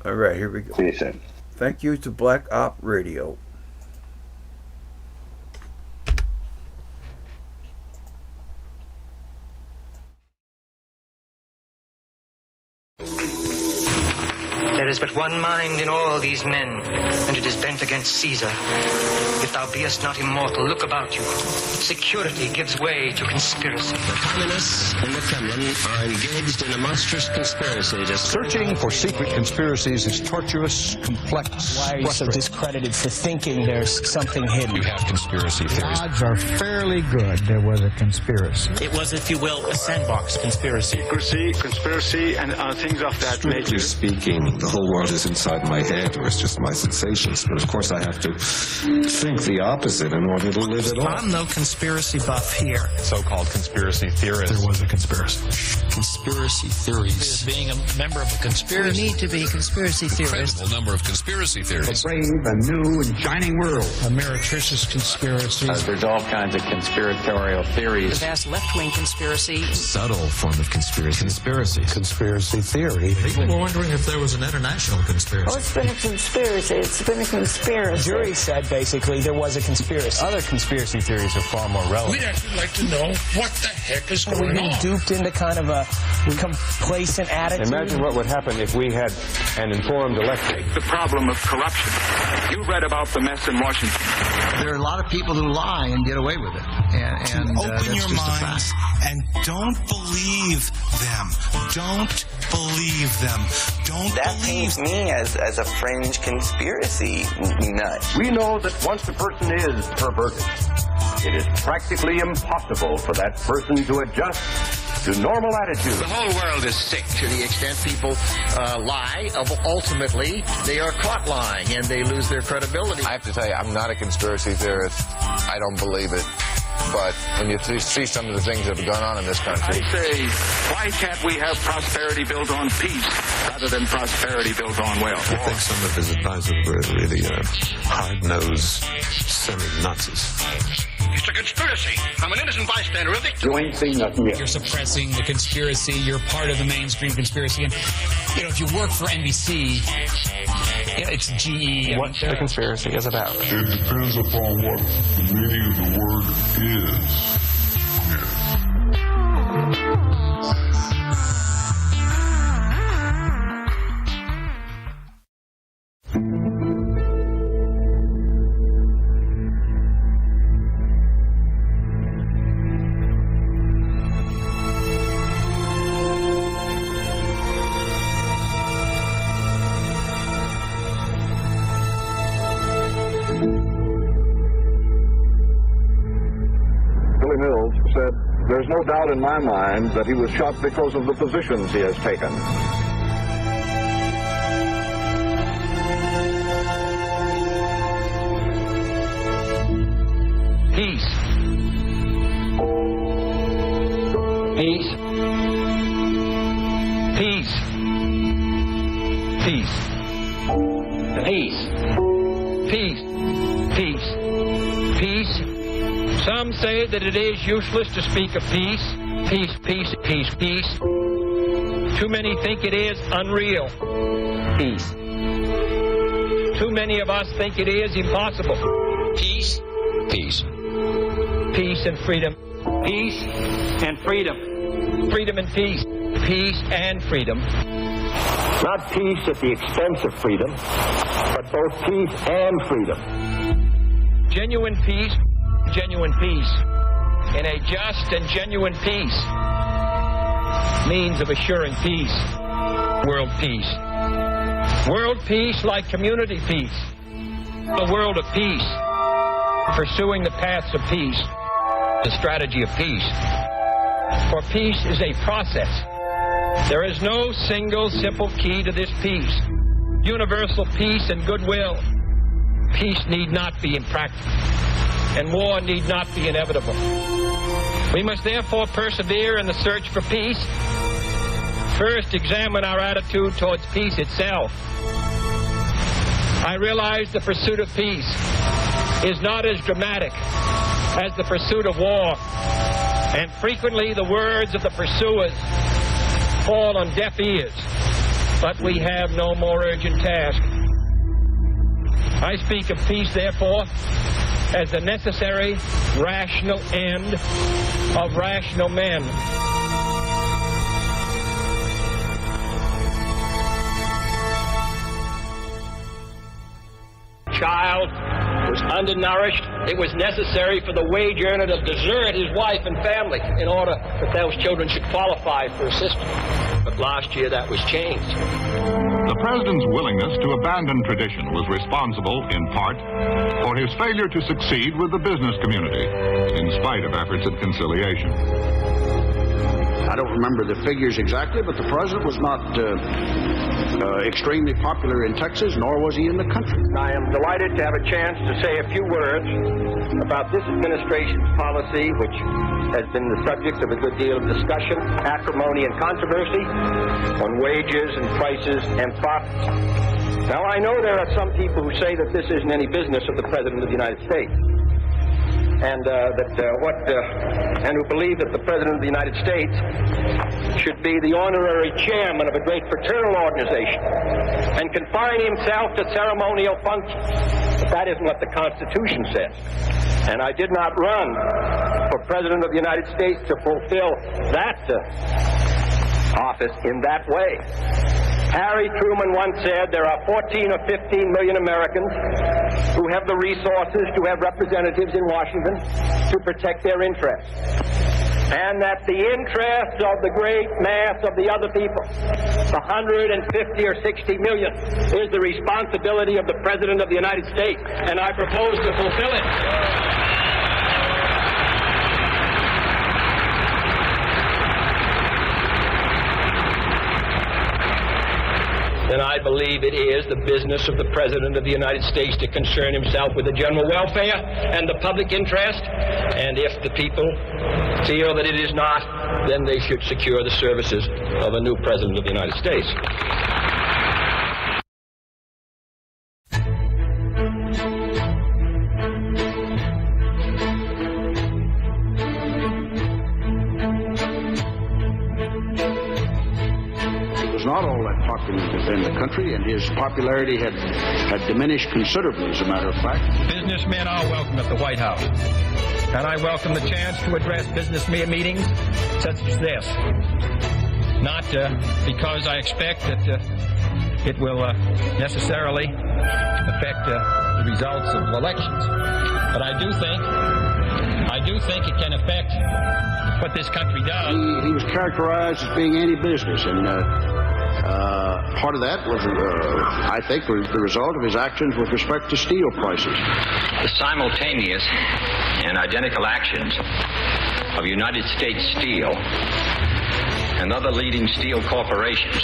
All right, here we go. See you soon. Thank you to Black Op Radio. There is but one mind in all these men, and it is bent against Caesar. If thou beest not immortal, look about you. Security gives way to conspiracy. The communists in the Kremlin are engaged in a monstrous conspiracy to... Searching for secret conspiracies is tortuous, complex. Why are you so discredited for thinking there's something hidden? You have conspiracy theories. Odds are fairly good there was a conspiracy. It was, if you will, a sandbox conspiracy. Conspiracy, and things of that nature. Strictly speaking, the whole world is inside my head, or it's just my sensations. But of course I have to think the opposite in order to live it off. I'm no conspiracy buff here. So-called conspiracy theorists. There was a conspiracy. Conspiracy theories. Being a member of a conspiracy. We need to be conspiracy theorists. Incredible number of conspiracy theories. A brave and new and shining world. A meretricious conspiracy. There's all kinds of conspiratorial theories. The vast left-wing conspiracy. Subtle form of conspiracy. Conspiracy theory. People were wondering if there was an international conspiracy. Oh, it's been a conspiracy. It's been a conspiracy. The jury said, basically, there was a conspiracy. Other conspiracy theories are far more relevant. We'd actually like to know what the heck is We've going been on. duped into kind of a complacent attitude. Imagine what would happen if we had an informed election. The problem of corruption. You read about the mess in Washington. There are a lot of people who lie and get away with it. And open your minds and don't believe them. Don't believe them. Don't that believe me as a fringe conspiracy nut. We know that once a person is perverted, it is practically impossible for that person to adjust to normal attitudes. The whole world is sick to the extent people lie. Ultimately, they are caught lying and they lose their credibility. I have to tell you, I'm not a conspiracy theorist. I don't believe it. But when you see some of the things that have gone on in this country... I say, why can't we have prosperity built on peace rather than prosperity built on wealth? I think some of his advisors were really hard-nosed semi-Nazis. It's a conspiracy. I'm an innocent bystander, a victim. You ain't seen nothing yet. You're suppressing the conspiracy. You're part of the mainstream conspiracy. And, if you work for NBC, it's GE. What the conspiracy is about. It depends upon what the meaning of the word is. There's no doubt in my mind that he was shot because of the positions he has taken. Peace. Peace. Peace. Peace. Peace. Peace. Peace. Peace. Some say that it is useless to speak of peace. Peace, peace, peace, peace. Too many think it is unreal. Peace. Too many of us think it is impossible. Peace. Peace. Peace and freedom. Peace and freedom. Freedom and peace. Peace and freedom. Not peace at the expense of freedom, but both peace and freedom. Genuine peace. Genuine peace. In a just and genuine peace. Means of assuring peace. World peace. World peace like community peace. A world of peace. Pursuing the paths of peace. The strategy of peace. For peace is a process. There is no single simple key to this peace. Universal peace and goodwill. Peace need not be impractical. And war need not be inevitable. We must therefore persevere in the search for peace. First, examine our attitude towards peace itself. I realize the pursuit of peace is not as dramatic as the pursuit of war, and frequently the words of the pursuers fall on deaf ears. but we have no more urgent task. I speak of peace, therefore, as the necessary, rational end of rational men. Child was undernourished. It was necessary for the wage earner to desert his wife and family in order that those children should qualify for assistance. But last year that was changed. The president's willingness to abandon tradition was responsible, in part, for his failure to succeed with the business community, in spite of efforts at conciliation. I don't remember the figures exactly, but the president was not extremely popular in Texas, nor was he in the country. I am delighted to have a chance to say a few words about this administration's policy, which has been the subject of a good deal of discussion, acrimony, and controversy on wages and prices and profits. Now, I know there are some people who say that this isn't any business of the President of the United States, and who believe that the President of the United States should be the honorary chairman of a great fraternal organization and confine himself to ceremonial functions. But that isn't what the Constitution says. And I did not run for President of the United States to fulfill that office in that way. Harry Truman once said there are 14 or 15 million Americans who have the resources to have representatives in Washington to protect their interests. And that the interests of the great mass of the other people, the 150 or 60 million, is the responsibility of the President of the United States. And I propose to fulfill it. And I believe it is the business of the President of the United States to concern himself with the general welfare and the public interest. And if the people feel that it is not, then they should secure the services of a new President of the United States. Not all that popular within the country, and his popularity had diminished considerably, as a matter of fact. Businessmen are welcome at the White House, and I welcome the chance to address business meetings such as this. Not because I expect that it will necessarily affect the results of elections, but I do think it can affect what this country does. He was characterized as being anti-business, and part of that was, I think, was the result of his actions with respect to steel prices. The simultaneous and identical actions of United States Steel and other leading steel corporations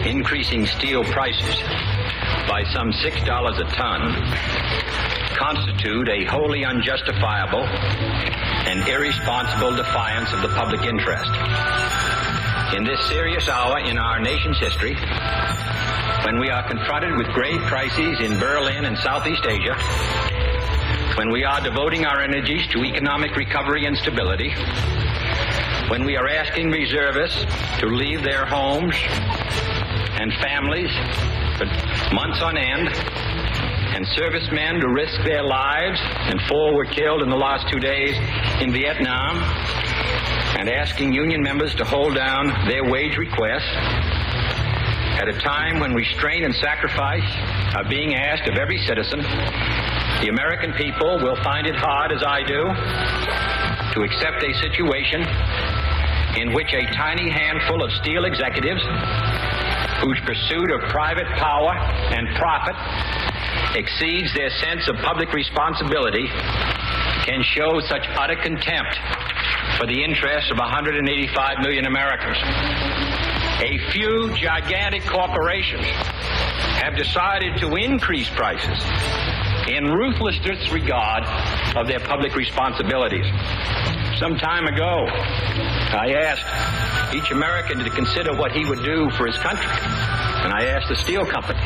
increasing steel prices by some $6 a ton constitute a wholly unjustifiable and irresponsible defiance of the public interest. In this serious hour in our nation's history, when we are confronted with grave crises in Berlin and Southeast Asia, when we are devoting our energies to economic recovery and stability, when we are asking reservists to leave their homes and families for months on end, and servicemen to risk their lives, and 4 were killed in the last 2 days in Vietnam, and asking union members to hold down their wage requests, at a time when restraint and sacrifice are being asked of every citizen, the American people will find it hard, as I do, to accept a situation in which a tiny handful of steel executives, whose pursuit of private power and profit exceeds their sense of public responsibility, can show such utter contempt for the interests of 185 million Americans. A few gigantic corporations have decided to increase prices in ruthless disregard of their public responsibilities. Some time ago, I asked each American to consider what he would do for his country, and I asked the steel companies.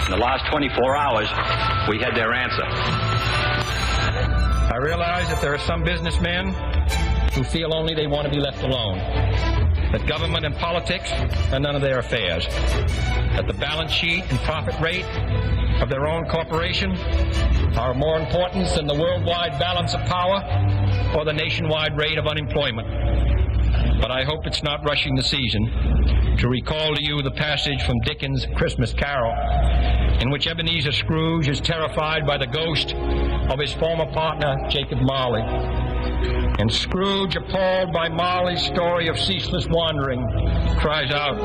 In the last 24 hours, we had their answer. I realize that there are some businessmen who feel only they want to be left alone. that government and politics are none of their affairs, that the balance sheet and profit rate of their own corporation are of more importance than the worldwide balance of power or the nationwide rate of unemployment. But I hope it's not rushing the season to recall to you the passage from Dickens' Christmas Carol, in which Ebenezer Scrooge is terrified by the ghost of his former partner, Jacob Marley. And Scrooge, appalled by Marley's story of ceaseless wandering, cries out,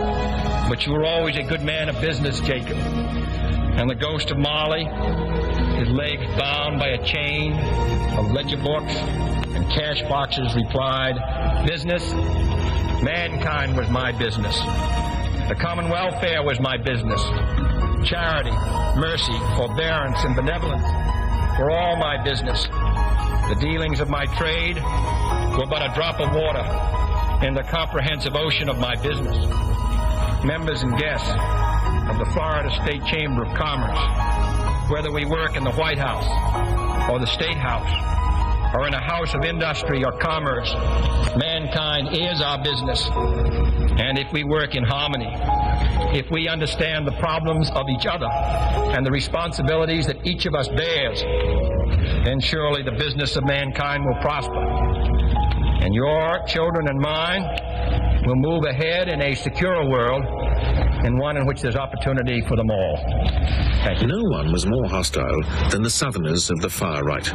"But you were always a good man of business, Jacob." And the ghost of Marley, his legs bound by a chain of ledger books and cash boxes, replied, "Business? Mankind was my business. The common welfare was my business. Charity, mercy, forbearance, and benevolence were all my business. The dealings of my trade were but a drop of water in the comprehensive ocean of my business. Members and guests of the Florida State Chamber of Commerce, whether we work in the White House or the State House or in a house of industry or commerce, mankind is our business. And if we work in harmony, if we understand the problems of each other and the responsibilities that each of us bears, then surely the business of mankind will prosper. And your children and mine will move ahead in a secure world, and one in which there's opportunity for them all. Thank you. No one was more hostile than the Southerners of the far right.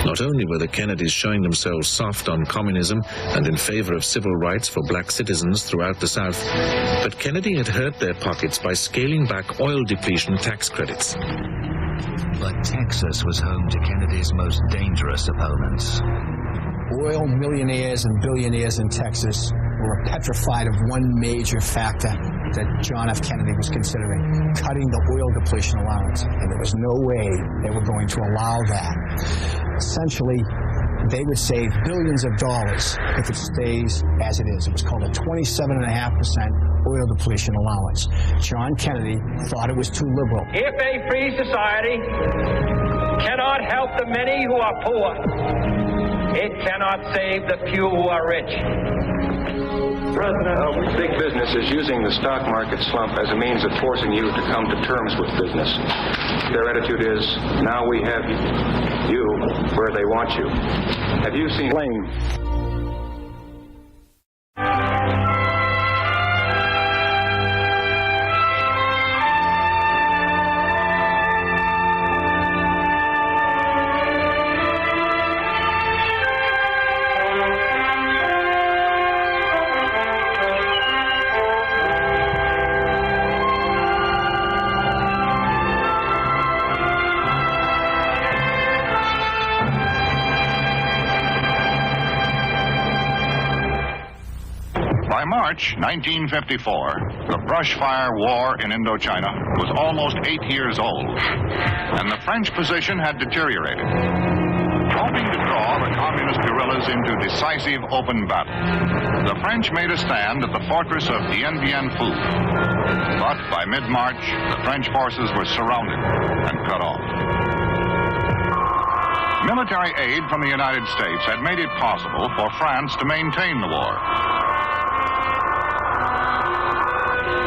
Not only were the Kennedys showing themselves soft on communism and in favor of civil rights for black citizens throughout the South, but Kennedy had hurt their pockets by scaling back oil depletion tax credits. But Texas was home to Kennedy's most dangerous opponents. Oil millionaires and billionaires in Texas were petrified of one major factor that John F. Kennedy was considering, cutting the oil depletion allowance. And there was no way they were going to allow that. Essentially, they would save billions of dollars if it stays as it is. It was called a 27.5% oil depletion allowance. John Kennedy thought it was too liberal. If a free society cannot help the many who are poor, it cannot save the few who are rich. President, big business is using the stock market slump as a means of forcing you to come to terms with business. Their attitude is, now we have you where they want you. Have you seen Lane? By March 1954, the brushfire war in Indochina was almost 8 years old, and the French position had deteriorated. Hoping to draw the communist guerrillas into decisive open battle, the French made a stand at the fortress of Dien Bien Phu. But by mid-March, the French forces were surrounded and cut off. Military aid from the United States had made it possible for France to maintain the war.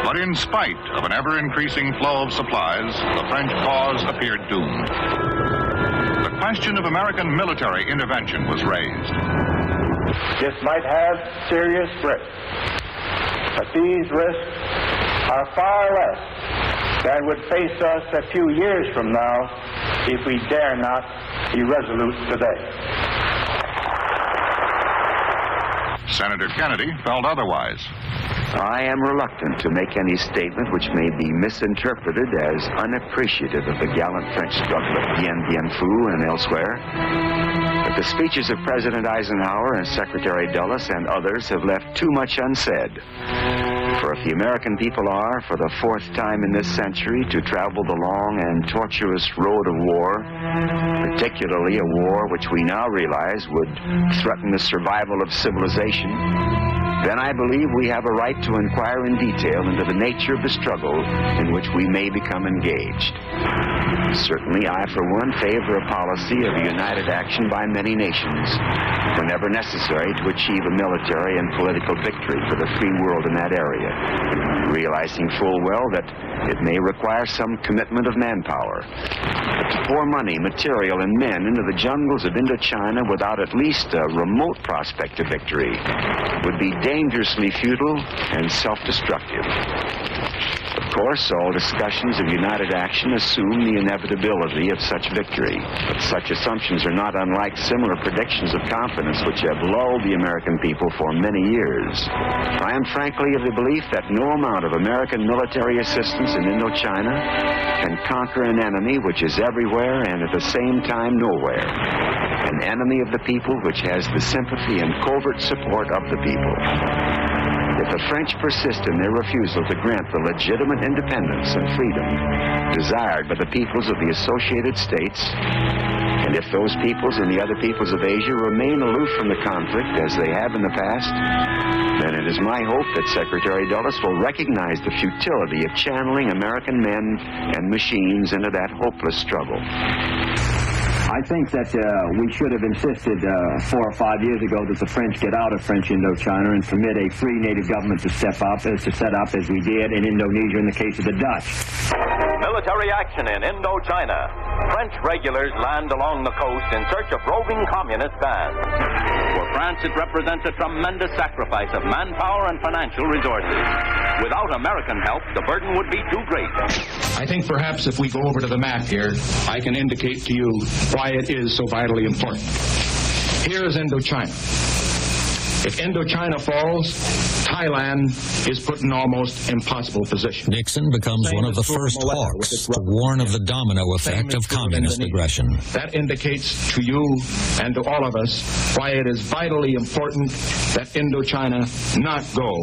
But in spite of an ever-increasing flow of supplies, the French cause appeared doomed. The question of American military intervention was raised. This might have serious risks, but these risks are far less than would face us a few years from now if we dare not be resolute today. Senator Kennedy felt otherwise. I am reluctant to make any statement which may be misinterpreted as unappreciative of the gallant French struggle at Dien Bien Phu and elsewhere. But the speeches of President Eisenhower and Secretary Dulles and others have left too much unsaid. For if the American people are, for the fourth time in this century, to travel the long and tortuous road of war, particularly a war which we now realize would threaten the survival of civilization, then I believe we have a right to inquire in detail into the nature of the struggle in which we may become engaged. Certainly, I, for one, favor a policy of united action by many nations, whenever necessary, to achieve a military and political victory for the free world in that area, realizing full well that it may require some commitment of manpower. But to pour money, material, and men into the jungles of Indochina without at least a remote prospect of victory would be dangerously futile and self-destructive. Of course, all discussions of united action assume the inevitability of such victory. But such assumptions are not unlike similar predictions of confidence which have lulled the American people for many years. I am frankly of the belief that no amount of American military assistance in Indochina can conquer an enemy which is everywhere and at the same time nowhere. An enemy of the people which has the sympathy and covert support of the people. If the French persist in their refusal to grant the legitimate independence and freedom desired by the peoples of the Associated States, and if those peoples and the other peoples of Asia remain aloof from the conflict as they have in the past, then it is my hope that Secretary Dulles will recognize the futility of channeling American men and machines into that hopeless struggle. I think that we should have insisted 4 or 5 years ago that the French get out of French Indochina and permit a free native government to set up as we did in Indonesia in the case of the Dutch. Military action in Indochina. French regulars land along the coast in search of roving communist bands. For France, it represents a tremendous sacrifice of manpower and financial resources. Without American help, the burden would be too great. I think perhaps if we go over to the map here, I can indicate to you why it is so vitally important. Here is Indochina. If Indochina falls, Thailand is put in almost impossible position. Nixon becomes one of the first hawks to warn of the domino effect of communist aggression. That indicates to you and to all of us why it is vitally important that Indochina not go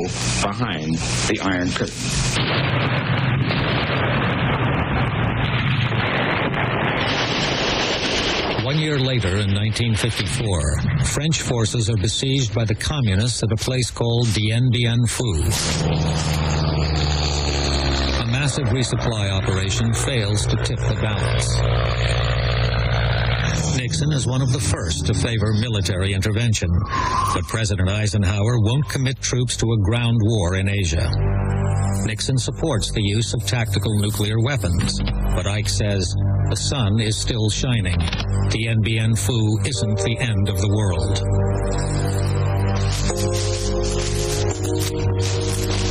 behind the Iron Curtain. 1 year later, in 1954, French forces are besieged by the communists at a place called Dien Bien Phu. A massive resupply operation fails to tip the balance. Nixon is one of the first to favor military intervention, but President Eisenhower won't commit troops to a ground war in Asia. Nixon supports the use of tactical nuclear weapons, but Ike says the sun is still shining. Dien Bien Phu isn't the end of the world.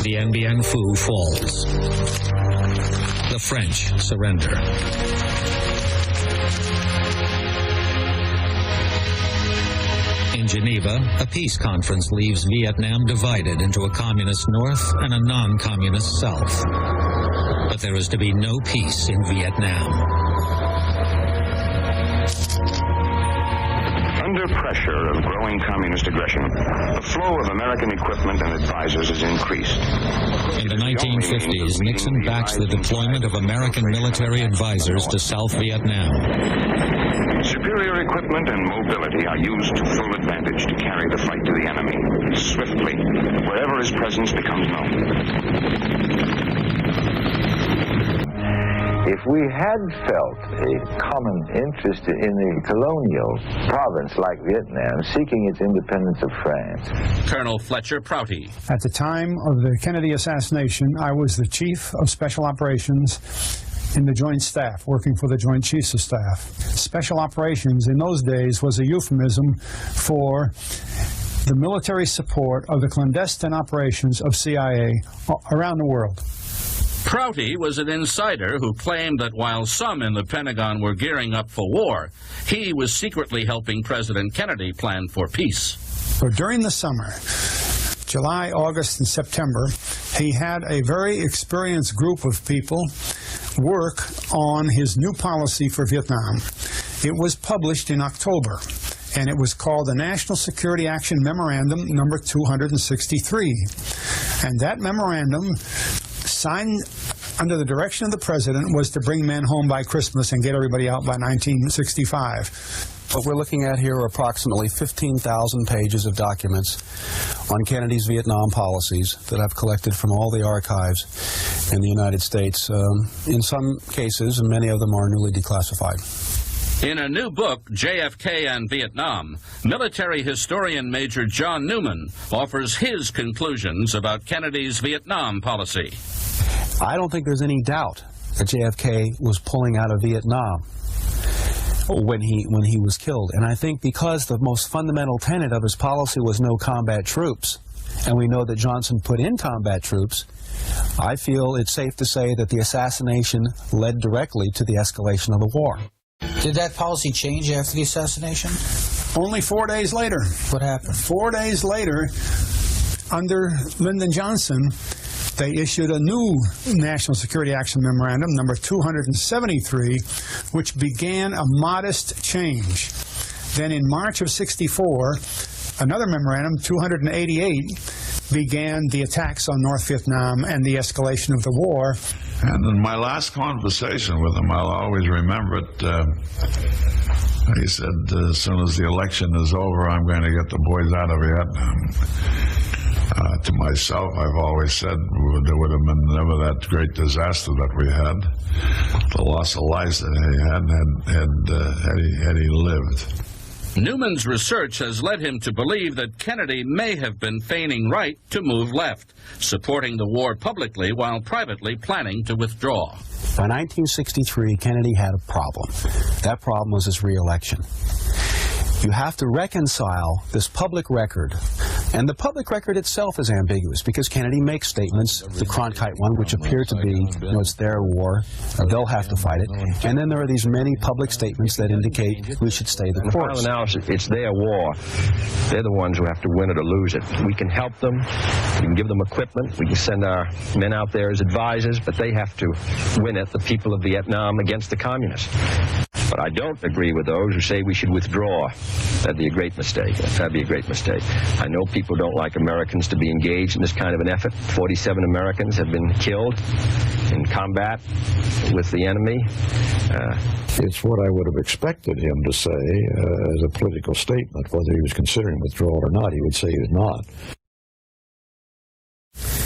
Dien Bien Phu falls. The French surrender. In Geneva, a peace conference leaves Vietnam divided into a communist north and a non-communist south. But there is to be no peace in Vietnam. Under pressure of growing communist aggression, the flow of American equipment and advisors is increased. In the 1950s, Nixon backs the deployment of American military advisors to South Vietnam. Superior equipment and mobility are used to full advantage to carry the fight to the enemy, swiftly, wherever his presence becomes known. If we had felt a common interest in the colonial province like Vietnam, seeking its independence of France. Colonel Fletcher Prouty. At the time of the Kennedy assassination, I was the Chief of Special Operations in the Joint Staff, working for the Joint Chiefs of Staff. Special Operations in those days was a euphemism for the military support of the clandestine operations of CIA around the world. Prouty was an insider who claimed that while some in the Pentagon were gearing up for war, he was secretly helping President Kennedy plan for peace. So during the summer, July, August, and September, he had a very experienced group of people work on his new policy for Vietnam. It was published in October, and it was called the National Security Action Memorandum number 263. And that memorandum signed under the direction of the president, was to bring men home by Christmas and get everybody out by 1965. What we're looking at here are approximately 15,000 pages of documents on Kennedy's Vietnam policies that I've collected from all the archives in the United States. In some cases, and many of them are newly declassified. In a new book, JFK and Vietnam, military historian Major John Newman offers his conclusions about Kennedy's Vietnam policy. I don't think there's any doubt that JFK was pulling out of Vietnam when he was killed. And I think because the most fundamental tenet of his policy was no combat troops, and we know that Johnson put in combat troops, I feel it's safe to say that the assassination led directly to the escalation of the war. Did that policy change after the assassination? Only 4 days later. What happened? 4 days later, under Lyndon Johnson, they issued a new National Security Action Memorandum, number 273, which began a modest change. Then in March of '64, another memorandum, 288, began the attacks on North Vietnam and the escalation of the war. And in my last conversation with him, I'll always remember it, he said, as soon as the election is over, I'm going to get the boys out of Vietnam. To myself, I've always said there would have been never that great disaster that we had. The loss of lives that he had he lived. Newman's research has led him to believe that Kennedy may have been feigning right to move left, supporting the war publicly while privately planning to withdraw. By 1963, Kennedy had a problem. That problem was his re-election. You have to reconcile this public record, and the public record itself is ambiguous because Kennedy makes statements, the Cronkite one, which appear to be, it's their war, they'll have to fight it, and then there are these many public statements that indicate we should stay the course. In the final analysis, it's their war. They're the ones who have to win it or lose it. We can help them, we can give them equipment, we can send our men out there as advisors, but they have to win it, the people of Vietnam, against the communists. But I don't agree with those who say we should withdraw. That'd be a great mistake. That'd be a great mistake. I know people don't like Americans to be engaged in this kind of an effort. 47 Americans have been killed in combat with the enemy. It's what I would have expected him to say as a political statement. Whether he was considering withdrawal or not, he would say he was not.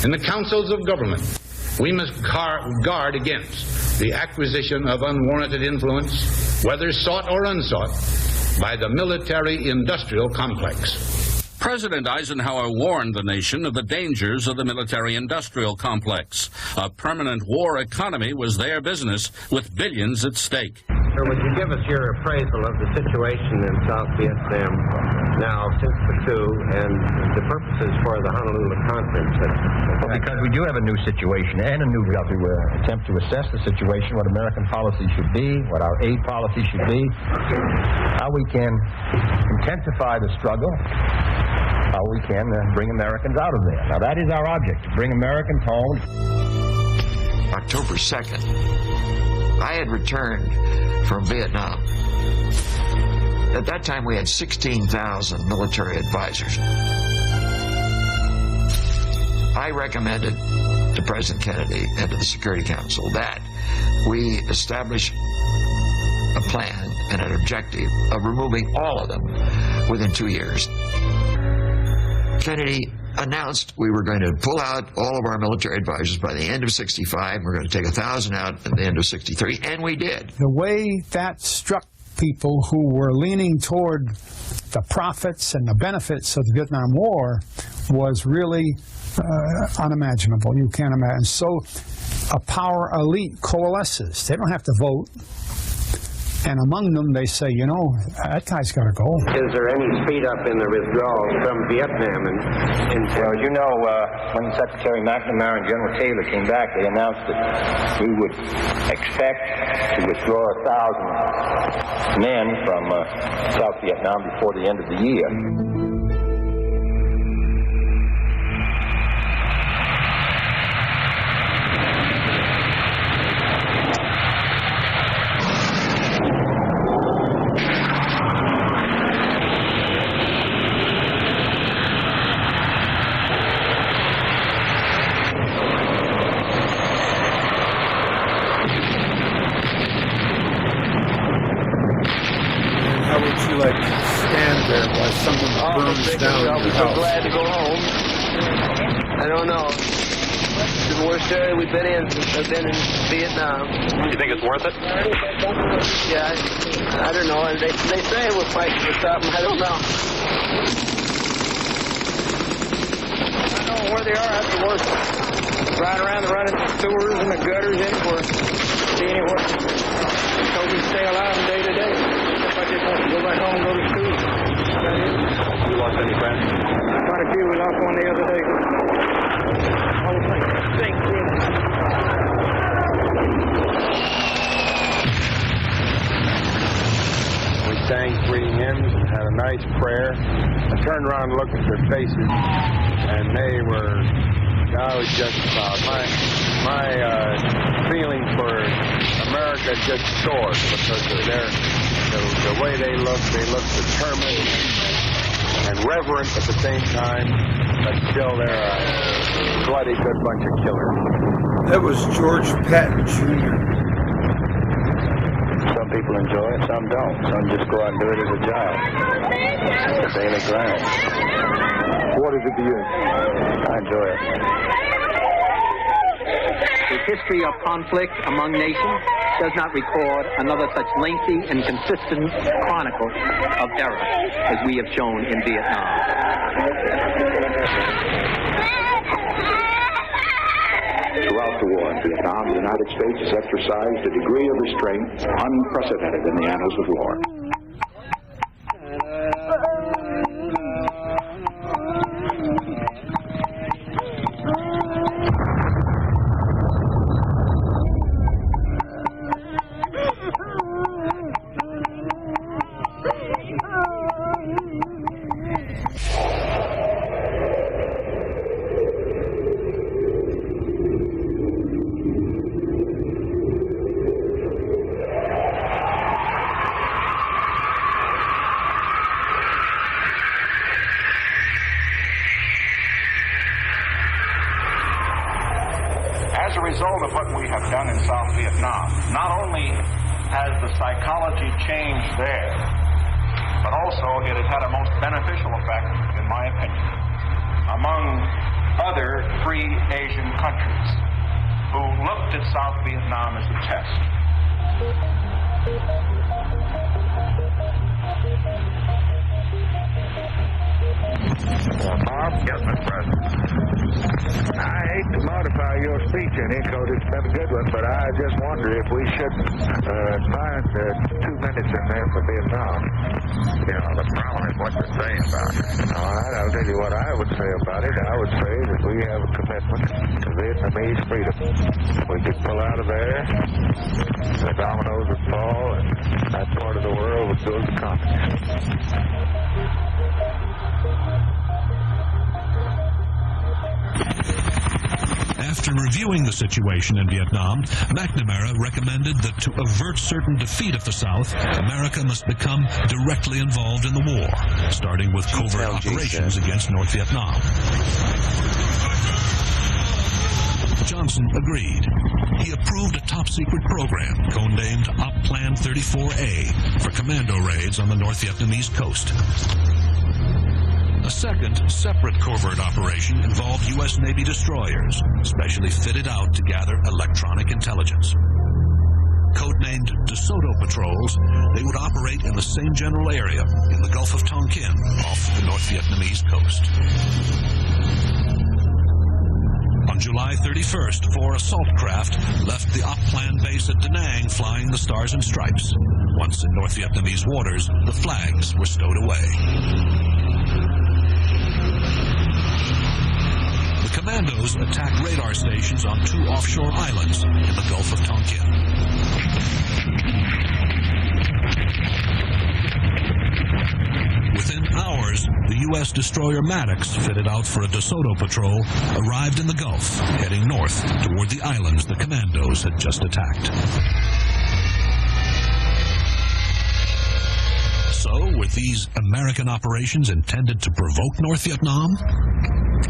In the councils of government, we must guard against the acquisition of unwarranted influence, whether sought or unsought, by the military-industrial complex. President Eisenhower warned the nation of the dangers of the military-industrial complex. A permanent war economy was their business, with billions at stake. Sir, would you give us your appraisal of the situation in South Vietnam now since the coup and the purposes for the Honolulu conference? Well, because we do have a new situation and a new attempt to assess the situation, what American policy should be, what our aid policy should be, how we can intensify the struggle, how we can bring Americans out of there. Now, that is our object, to bring Americans home. October 2nd, I had returned from Vietnam. At that time, we had 16,000 military advisors. I recommended to President Kennedy and to the Security Council that we establish a plan and an objective of removing all of them within 2 years. Kennedy announced we were going to pull out all of our military advisors by the end of '65. We're going to take 1,000 out at the end of '63, and we did. The way that struck people who were leaning toward the profits and the benefits of the Vietnam War was really unimaginable. You can't imagine. So a power elite coalesces. They don't have to vote. And among them, they say, you know, that guy's got to go. Is there any speed up in the withdrawal from Vietnam? Well, as you know, when Secretary McNamara and General Taylor came back, they announced that we would expect to withdraw 1,000 men from South Vietnam before the end of the year. like stand there while someone burns down your so house. glad to go home. I don't know. It's the worst area we've been in since I've been in Vietnam. You think it's worth it? Yeah, I don't know. And they say we're fighting for something. I don't know. I don't know where they are. That's the worst. Riding around the running sewers and the gutters anywhere. See anywhere. So we stay alive from day to day. If I just want to go back home and go to school. You lost any friends? Quite a few. We lost one the other day. Whole thing. Thank you. We sang 3 hymns and had a nice prayer. I turned around and looked at their faces, and they were, I was just about, my feeling for America just soared because of the way they look determined and reverent at the same time, but still they're a bloody good bunch of killers. That was George Patton Jr. Some people enjoy it, some don't. Some just go out and do it as a job. It's a daily grind. What is it to you? I enjoy it. The history of conflict among nations does not record another such lengthy and consistent chronicle of error as we have shown in Vietnam. Throughout the war in Vietnam, the United States has exercised a degree of restraint unprecedented in the annals of war. As a result of what we have done in South Vietnam, not only has the psychology changed there, but also it has had a most beneficial effect, in my opinion, among other free Asian countries who looked at South Vietnam as a test. Bob? Yes, Mr. President. I hate to modify your speech any because it's been a good one, but I just wonder if we should find 2 minutes in there for Vietnam. You know, the problem is what you're saying about it. All right, I'll tell you what I would say about it. I would say that we have a commitment to Vietnamese freedom. We could pull out of there, the dominoes would fall, and that part of the world would go to communism. After reviewing the situation in Vietnam, McNamara recommended that to avert certain defeat of the South, America must become directly involved in the war, starting with covert operations against North Vietnam. Johnson agreed. He approved a top-secret program codenamed Op Plan 34A for commando raids on the North Vietnamese coast. A second, separate covert operation involved U.S. Navy destroyers, specially fitted out to gather electronic intelligence. Codenamed DeSoto patrols, they would operate in the same general area in the Gulf of Tonkin off the North Vietnamese coast. On July 31st, 4 assault craft left the Op Plan base at Da Nang flying the Stars and Stripes. Once in North Vietnamese waters, the flags were stowed away. The commandos attacked radar stations on 2 offshore islands in the Gulf of Tonkin. Within hours, the U.S. destroyer Maddox, fitted out for a DeSoto patrol, arrived in the Gulf, heading north toward the islands the commandos had just attacked. So, were these American operations intended to provoke North Vietnam?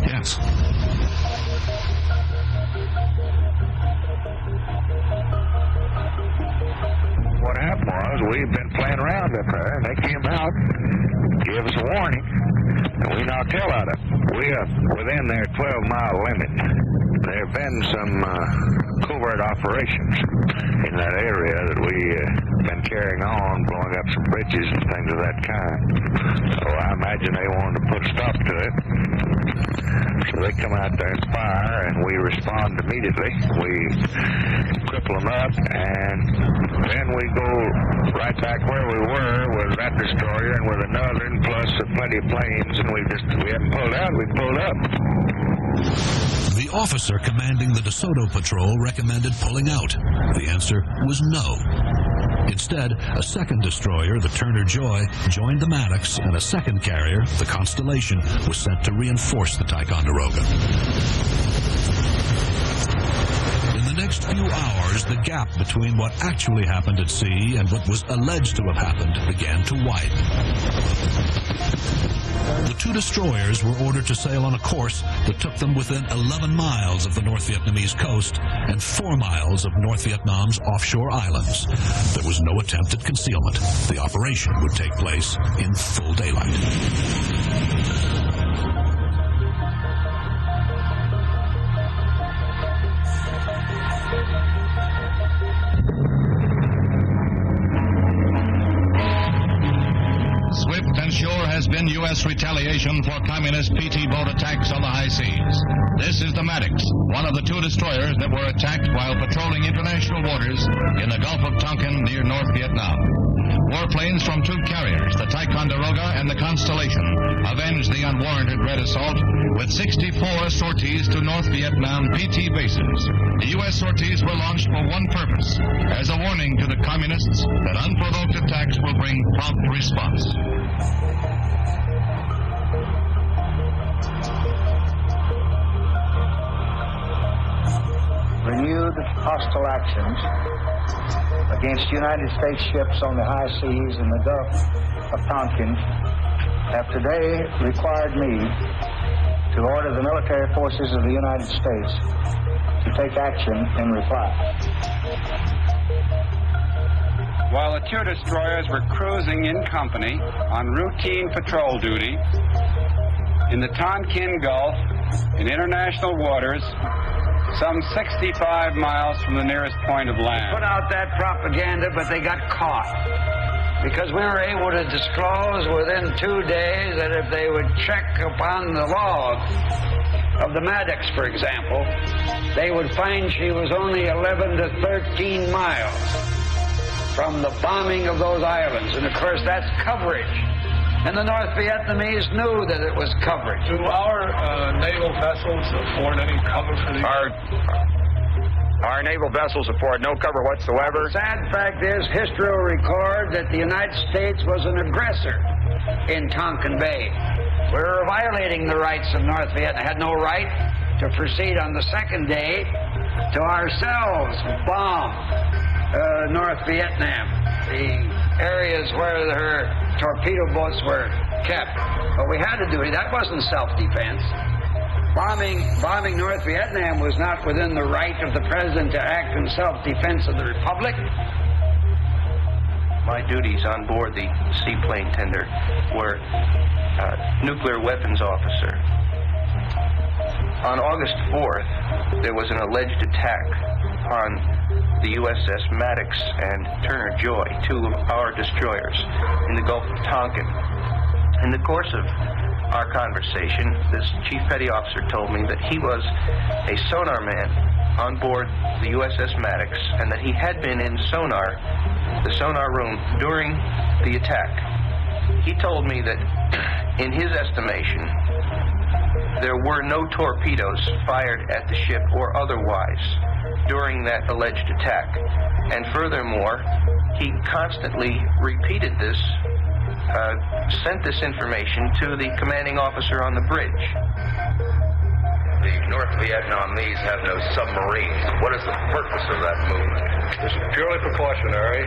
Yes. What happened was we've been playing around up there, and they came out, gave us a warning, and we knocked hell out of it. We are within their 12-mile limit. There have been some covert operations in that area that we've been carrying on, blowing up some bridges and things of that kind. So I imagine they wanted to put a stop to it. So they come out there and fire, and we respond immediately. We cripple them up, and then we go right back where we were with that destroyer and with another, and plus plenty of planes, and we haven't pulled out, we pulled up. The officer commanding the DeSoto patrol recommended pulling out. The answer was no. Instead, a second destroyer, the Turner Joy, joined the Maddox, and a second carrier, the Constellation, was sent to reinforce the Ticonderoga. In the next few hours, the gap between what actually happened at sea and what was alleged to have happened began to widen. The two destroyers were ordered to sail on a course that took them within 11 miles of the North Vietnamese coast and 4 miles of North Vietnam's offshore islands. There was no attempt at concealment. The operation would take place in full daylight. Swift and sure has been U.S. retaliation for communist PT boat attacks on the high seas. This is the Maddox, one of the two destroyers that were attacked while patrolling international waters in the Gulf of Tonkin near North Vietnam. Warplanes from two carriers, the Ticonderoga and the Constellation, avenged the unwarranted red assault with 64 sorties to North Vietnam PT bases. The U.S. sorties were launched for one purpose, as a warning to the communists that unprovoked attacks will bring prompt response. Renewed hostile actions against United States ships on the high seas in the Gulf of Tonkin have today required me to order the military forces of the United States to take action in reply. While the two destroyers were cruising in company on routine patrol duty in the Tonkin Gulf in international waters, some 65 miles from the nearest point of land. Put out that propaganda, but they got caught. Because we were able to disclose within 2 days that if they would check upon the log of the Maddox, for example, they would find she was only 11 to 13 miles from the bombing of those islands. And of course, that's coverage. And the North Vietnamese knew that it was coverage. Do our naval vessels afford any cover for these? Our naval vessels afford no cover whatsoever. The sad fact is, history will record that the United States was an aggressor in Tonkin Bay. We were violating the rights of North Vietnam. Had no right to proceed on the second day to ourselves bomb North Vietnam, the areas where her torpedo boats were kept. But we had to do it. That wasn't self-defense. Bombing North Vietnam was not within the right of the president to act in self-defense of the republic. My duties on board the seaplane tender were nuclear weapons officer. On August 4th, there was an alleged attack on the USS Maddox and Turner Joy, two of our destroyers, in the Gulf of Tonkin. In the course of our conversation, this chief petty officer told me that he was a sonar man on board the USS Maddox and that he had been in the sonar room during the attack. He told me that, in his estimation, there were no torpedoes fired at the ship or otherwise during that alleged attack. And furthermore, he constantly repeated this, sent this information to the commanding officer on the bridge. The North Vietnamese have no submarines. What is the purpose of that movement? This is purely precautionary,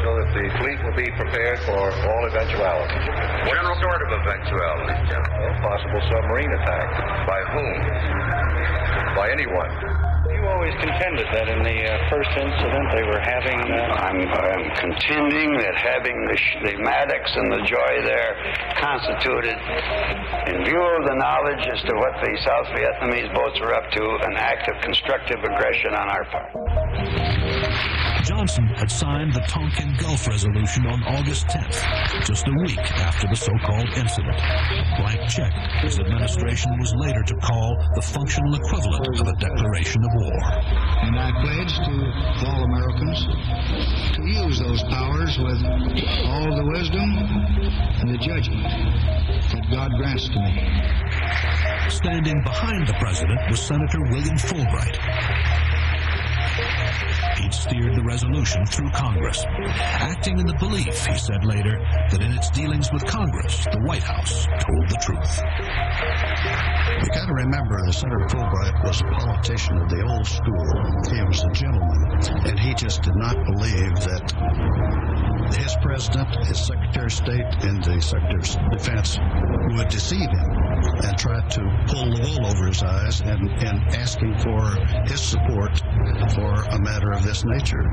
so that the fleet will be prepared for all eventualities. What sort of eventualities, General? A possible submarine attack. By whom? By anyone. You always contended that in the first incident they were having... I'm contending that having the Maddox and the Joy there constituted, in view of the knowledge as to what the South Vietnamese boats were up to, an act of constructive aggression on our part. Johnson had signed the Tonkin Gulf Resolution on August 10th, just a week after the so-called incident. Blank check his administration was later to call the functional equivalent of a declaration of war. And I pledge to all Americans to use those powers with all the wisdom and the judgment that God grants to me. Standing behind the president was Senator William Fulbright. He'd steered the resolution through Congress, acting in the belief, he said later, that in its dealings with Congress, the White House told the truth. You got to remember that Senator Fulbright was a politician of the old school. He was a gentleman, and he just did not believe that his president, his Secretary of State, and the Secretary of Defense would deceive him and try to pull the wool over his eyes and asking for his support for a matter of this nature.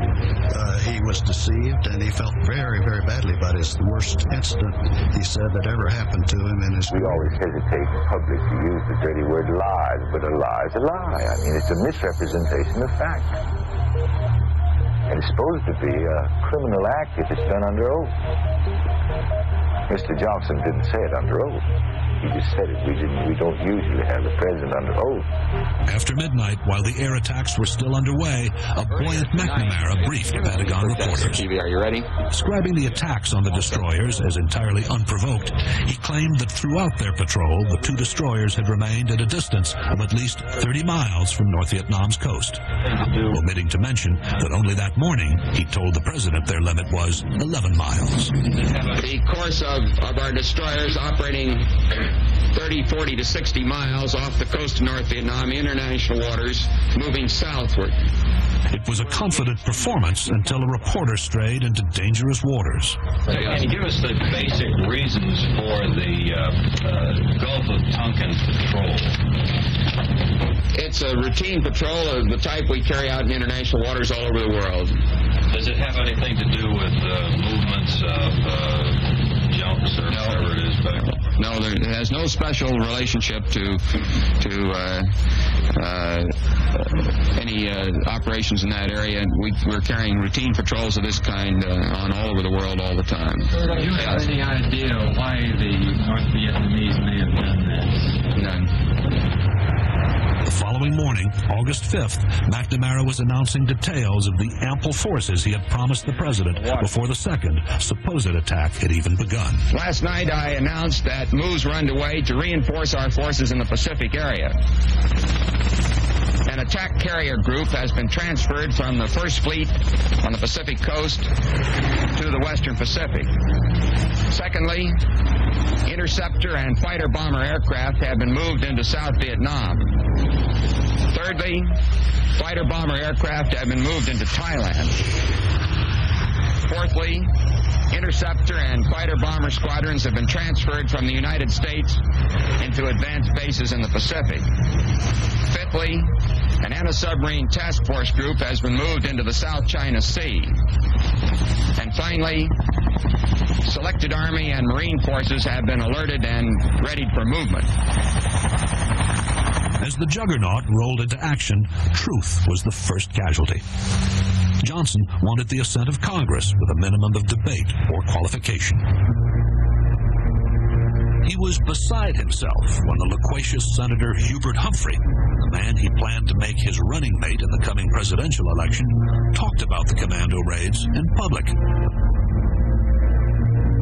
He was deceived, and he felt very, very badly about it. It's the worst incident, he said, that ever happened to him in his... We always hesitate in public to use the dirty word lies, but a lie is a lie. I mean, it's a misrepresentation of fact. And it's supposed to be a criminal act if it's done under oath. Mr. Johnson didn't say it under oath. He just said it. We don't usually have the president under oath. After midnight, while the air attacks were still underway, a buoyant McNamara briefed Pentagon reporters. TV, are you ready? Describing the attacks on the destroyers as entirely unprovoked, he claimed that throughout their patrol, the two destroyers had remained at a distance of at least 30 miles from North Vietnam's coast, omitting to mention that only that morning he told the president their limit was 11 miles. The course of our destroyers operating 30, 40 to 60 miles off the coast of North Vietnam, international waters, moving southward. It was a confident performance until a reporter strayed into dangerous waters. Can you give us the basic reasons for the Gulf of Tonkin patrol? It's a routine patrol of the type we carry out in international waters all over the world. Does it have anything to do with movements of junks or whatever it is back? No, it has no special relationship to any operations in that area. We're carrying routine patrols of this kind on all over the world all the time. Do you have any idea why the North Vietnamese may have done this? None. The following morning, August 5th, McNamara was announcing details of the ample forces he had promised the president before the second supposed attack had even begun. Last night I announced that moves were underway to reinforce our forces in the Pacific area. An attack carrier group has been transferred from the First Fleet on the Pacific coast to the Western Pacific. Secondly, interceptor and fighter bomber aircraft have been moved into South Vietnam. Thirdly, fighter bomber aircraft have been moved into Thailand. Fourthly, interceptor and fighter bomber squadrons have been transferred from the United States into advanced bases in the Pacific. Fifthly, an anti-submarine task force group has been moved into the South China Sea. And finally, selected Army and Marine forces have been alerted and readied for movement. As the juggernaut rolled into action, truth was the first casualty. Johnson wanted the assent of Congress with a minimum of debate or qualification. He was beside himself when the loquacious Senator Hubert Humphrey, the man he planned to make his running mate in the coming presidential election, talked about the commando raids in public.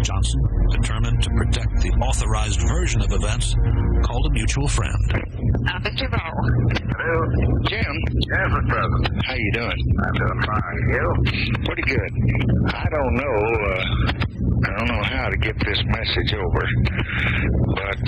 Johnson, determined to protect the authorized version of events, called a mutual friend. Hello, Jim. Yes, Mr. President. How you doing? I'm doing fine. You? Pretty good. I don't know how to get this message over, but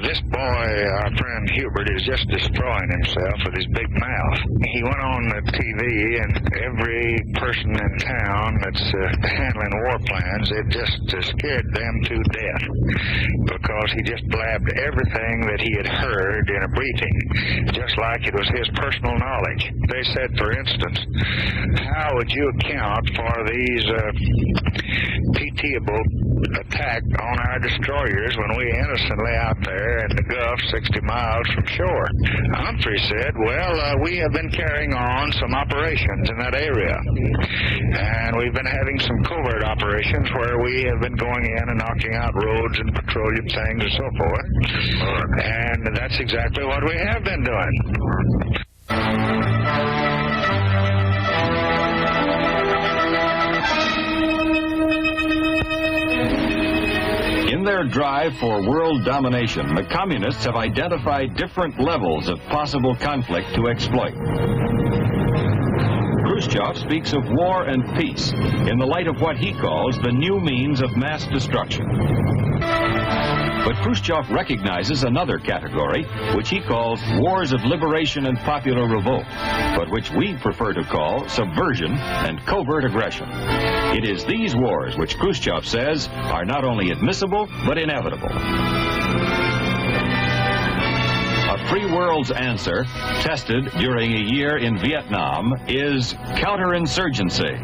this boy, our friend Hubert, is just destroying himself with his big mouth. He went on the TV, and every person in town that's handling war plans, it just scared them to death. because he just blabbed everything that he had heard in a briefing, just like it was his personal knowledge. They said, for instance, how would you account for these pitiable attack on our destroyers when we innocently out there in the Gulf 60 miles from shore? Humphrey said, well, we have been carrying on some operations in that area, and we've been having some covert operations where we have been going in and knocking out roads and petroleum things and so forth, and that's exactly what we have been doing. In their drive for world domination, the communists have identified different levels of possible conflict to exploit. Khrushchev speaks of war and peace in the light of what he calls the new means of mass destruction. But Khrushchev recognizes another category, which he calls wars of liberation and popular revolt, but which we prefer to call subversion and covert aggression. It is these wars which Khrushchev says are not only admissible, but inevitable. A free world's answer, tested during a year in Vietnam, is counterinsurgency.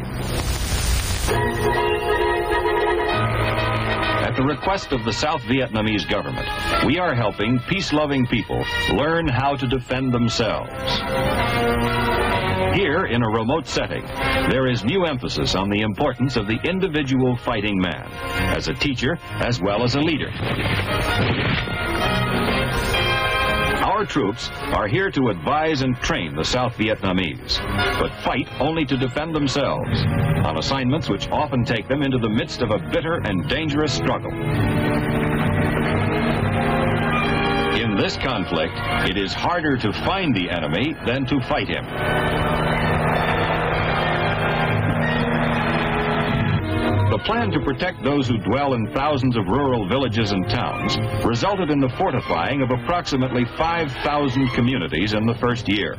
At the request of the South Vietnamese government, we are helping peace-loving people learn how to defend themselves. Here, in a remote setting, there is new emphasis on the importance of the individual fighting man, as a teacher as well as a leader. Our troops are here to advise and train the South Vietnamese, but fight only to defend themselves, on assignments which often take them into the midst of a bitter and dangerous struggle. In this conflict, it is harder to find the enemy than to fight him. The plan to protect those who dwell in thousands of rural villages and towns resulted in the fortifying of approximately 5,000 communities in the first year.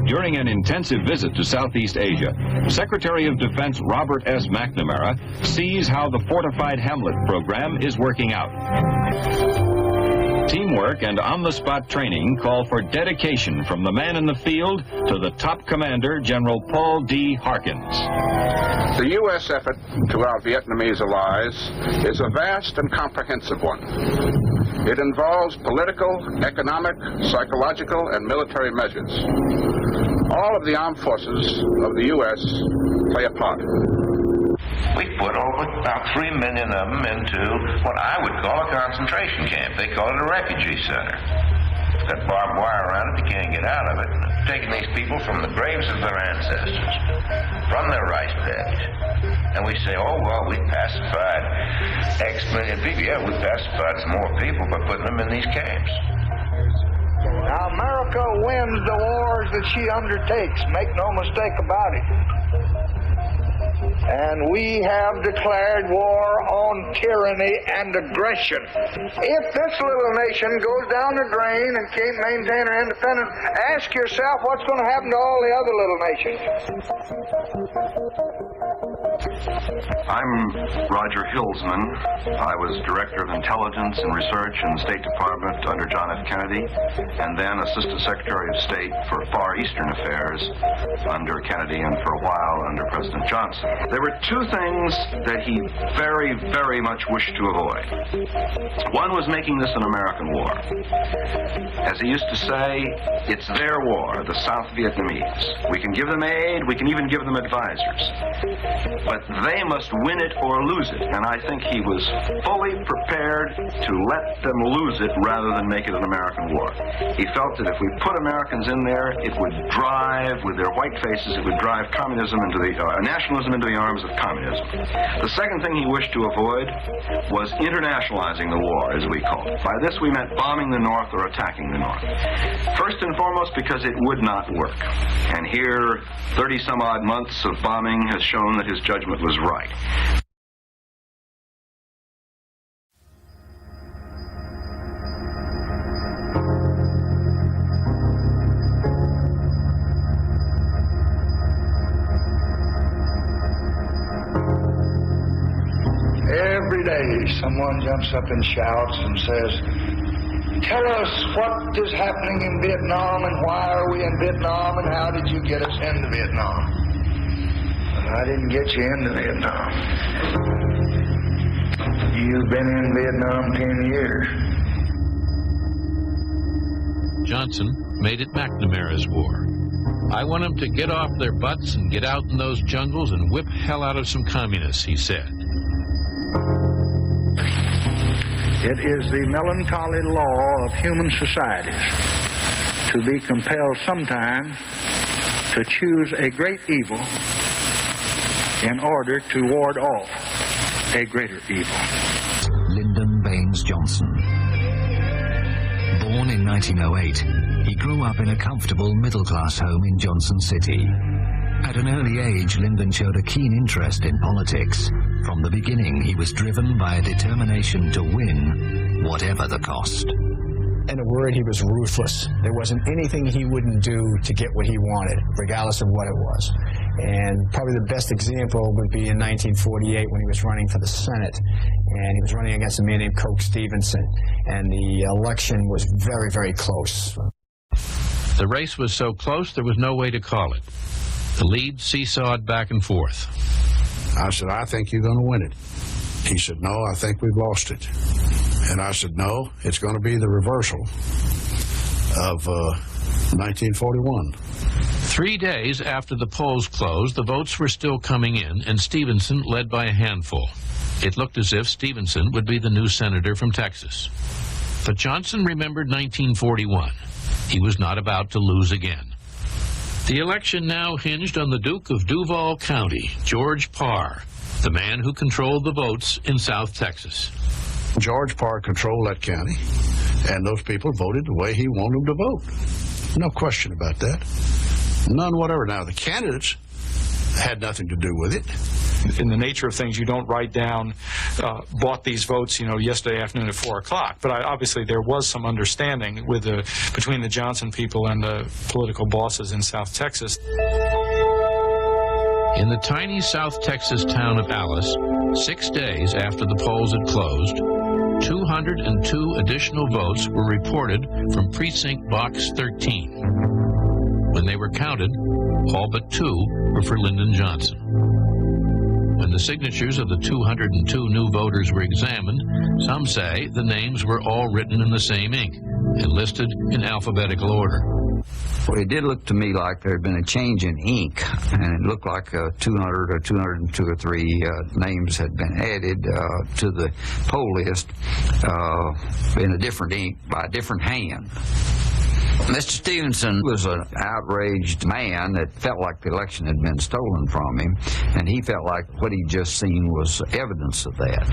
During an intensive visit to Southeast Asia, Secretary of Defense Robert S. McNamara sees how the fortified hamlet program is working out. Teamwork and on-the-spot training call for dedication from the man in the field to the top commander, General Paul D. Harkins. The U.S. effort to our Vietnamese allies is a vast and comprehensive one. It involves political, economic, psychological, and military measures. All of the armed forces of the U.S. play a part. We put over about 3 million of them into what I would call a concentration camp. They call it a refugee center. It's got barbed wire around it, you can't get out of it. Taking these people from the graves of their ancestors, from their rice paddies. And we say, oh, well, we pacified X million people. Yeah, we pacified some more people by putting them in these camps. Now, America wins the wars that she undertakes. Make no mistake about it. And we have declared war on tyranny and aggression. If this little nation goes down the drain and can't maintain her independence, ask yourself what's going to happen to all the other little nations. I'm Roger Hilsman. I was Director of Intelligence and Research in the State Department under John F. Kennedy, and then Assistant Secretary of State for Far Eastern Affairs under Kennedy and for a while under President Johnson. There were two things that he very, very much wished to avoid. One was making this an American war. As he used to say, it's their war, the South Vietnamese. We can give them aid, we can even give them advisors. But they must win it or lose it, and I think he was fully prepared to let them lose it rather than make it an American war. He felt that if we put Americans in there, it would drive, with their white faces, it would drive communism into the, nationalism into the arms of communism. The second thing he wished to avoid was internationalizing the war, as we call it. By this we meant bombing the North or attacking the North. First and foremost because it would not work. And here, 30-some-odd months of bombing has shown that his judgment was right. every day someone jumps up and shouts and says, tell us what is happening in Vietnam and why are we in Vietnam and how did you get us into Vietnam? And I didn't get you into Vietnam. You've been in Vietnam 10 years. Johnson made it McNamara's war. I want them to get off their butts and get out in those jungles and whip hell out of some communists, he said. It is the melancholy law of human societies to be compelled sometime to choose a great evil in order to ward off a greater evil. Lyndon Baines Johnson. Born in 1908, he grew up in a comfortable middle-class home in Johnson City. At an early age, Lyndon showed a keen interest in politics. From the beginning, he was driven by a determination to win, whatever the cost. In a word, he was ruthless. There wasn't anything he wouldn't do to get what he wanted, regardless of what it was. And probably the best example would be in 1948 when he was running for the Senate. And he was running against a man named Coke Stevenson. And the election was very, very close. The race was so close there was no way to call it. The lead seesawed back and forth. I said, I think you're going to win it. He said, no, I think we've lost it. And I said, no, it's going to be the reversal of 1941. 3 days after the polls closed, the votes were still coming in, and Stevenson led by a handful. It looked as if Stevenson would be the new senator from Texas. But Johnson remembered 1941. He was not about to lose again. The election now hinged on the Duke of Duval County, George Parr, the man who controlled the votes in South Texas. George Parr controlled that county, and those people voted the way he wanted them to vote. No question about that. None whatever. Now, the candidates had nothing to do with it. In the nature of things, you don't write down, bought these votes, yesterday afternoon at 4 o'clock. But obviously there was some understanding between the Johnson people and the political bosses in South Texas. In the tiny South Texas town of Alice, 6 days after the polls had closed, 202 additional votes were reported from precinct box 13. When they were counted, all but 2 were for Lyndon Johnson. When the signatures of the 202 new voters were examined, some say the names were all written in the same ink and listed in alphabetical order. Well, it did look to me like there had been a change in ink, and it looked like 200 or 202 or 3 names had been added to the poll list in a different ink by a different hand. Mr. Stevenson was an outraged man that felt like the election had been stolen from him, and he felt like what he'd just seen was evidence of that.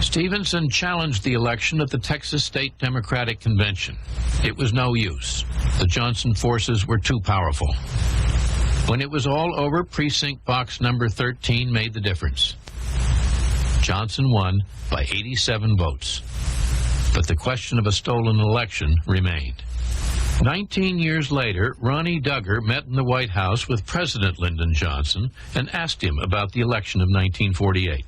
Stevenson challenged the election at the Texas State Democratic Convention. It was no use. The Johnson forces were too powerful. When it was all over, precinct box number 13 made the difference. Johnson won by 87 votes. But the question of a stolen election remained. 19 years later, Ronnie Duggar met in the White House with President Lyndon Johnson and asked him about the election of 1948.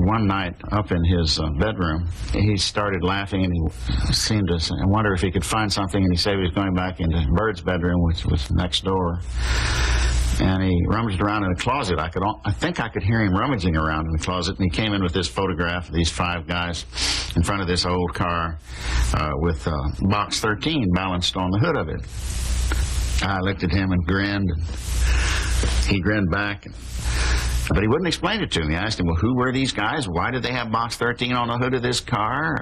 One night up in his bedroom, he started laughing, and he seemed to wonder if he could find something, and he said he was going back into Bird's bedroom, which was next door. And he rummaged around in the closet. I think I could hear him rummaging around in the closet, and he came in with this photograph of these 5 guys in front of this old car with box 13 balanced on the hood of it. I looked at him and grinned, and he grinned back. But he wouldn't explain it to me. I asked him, well, who were these guys? Why did they have box 13 on the hood of this car?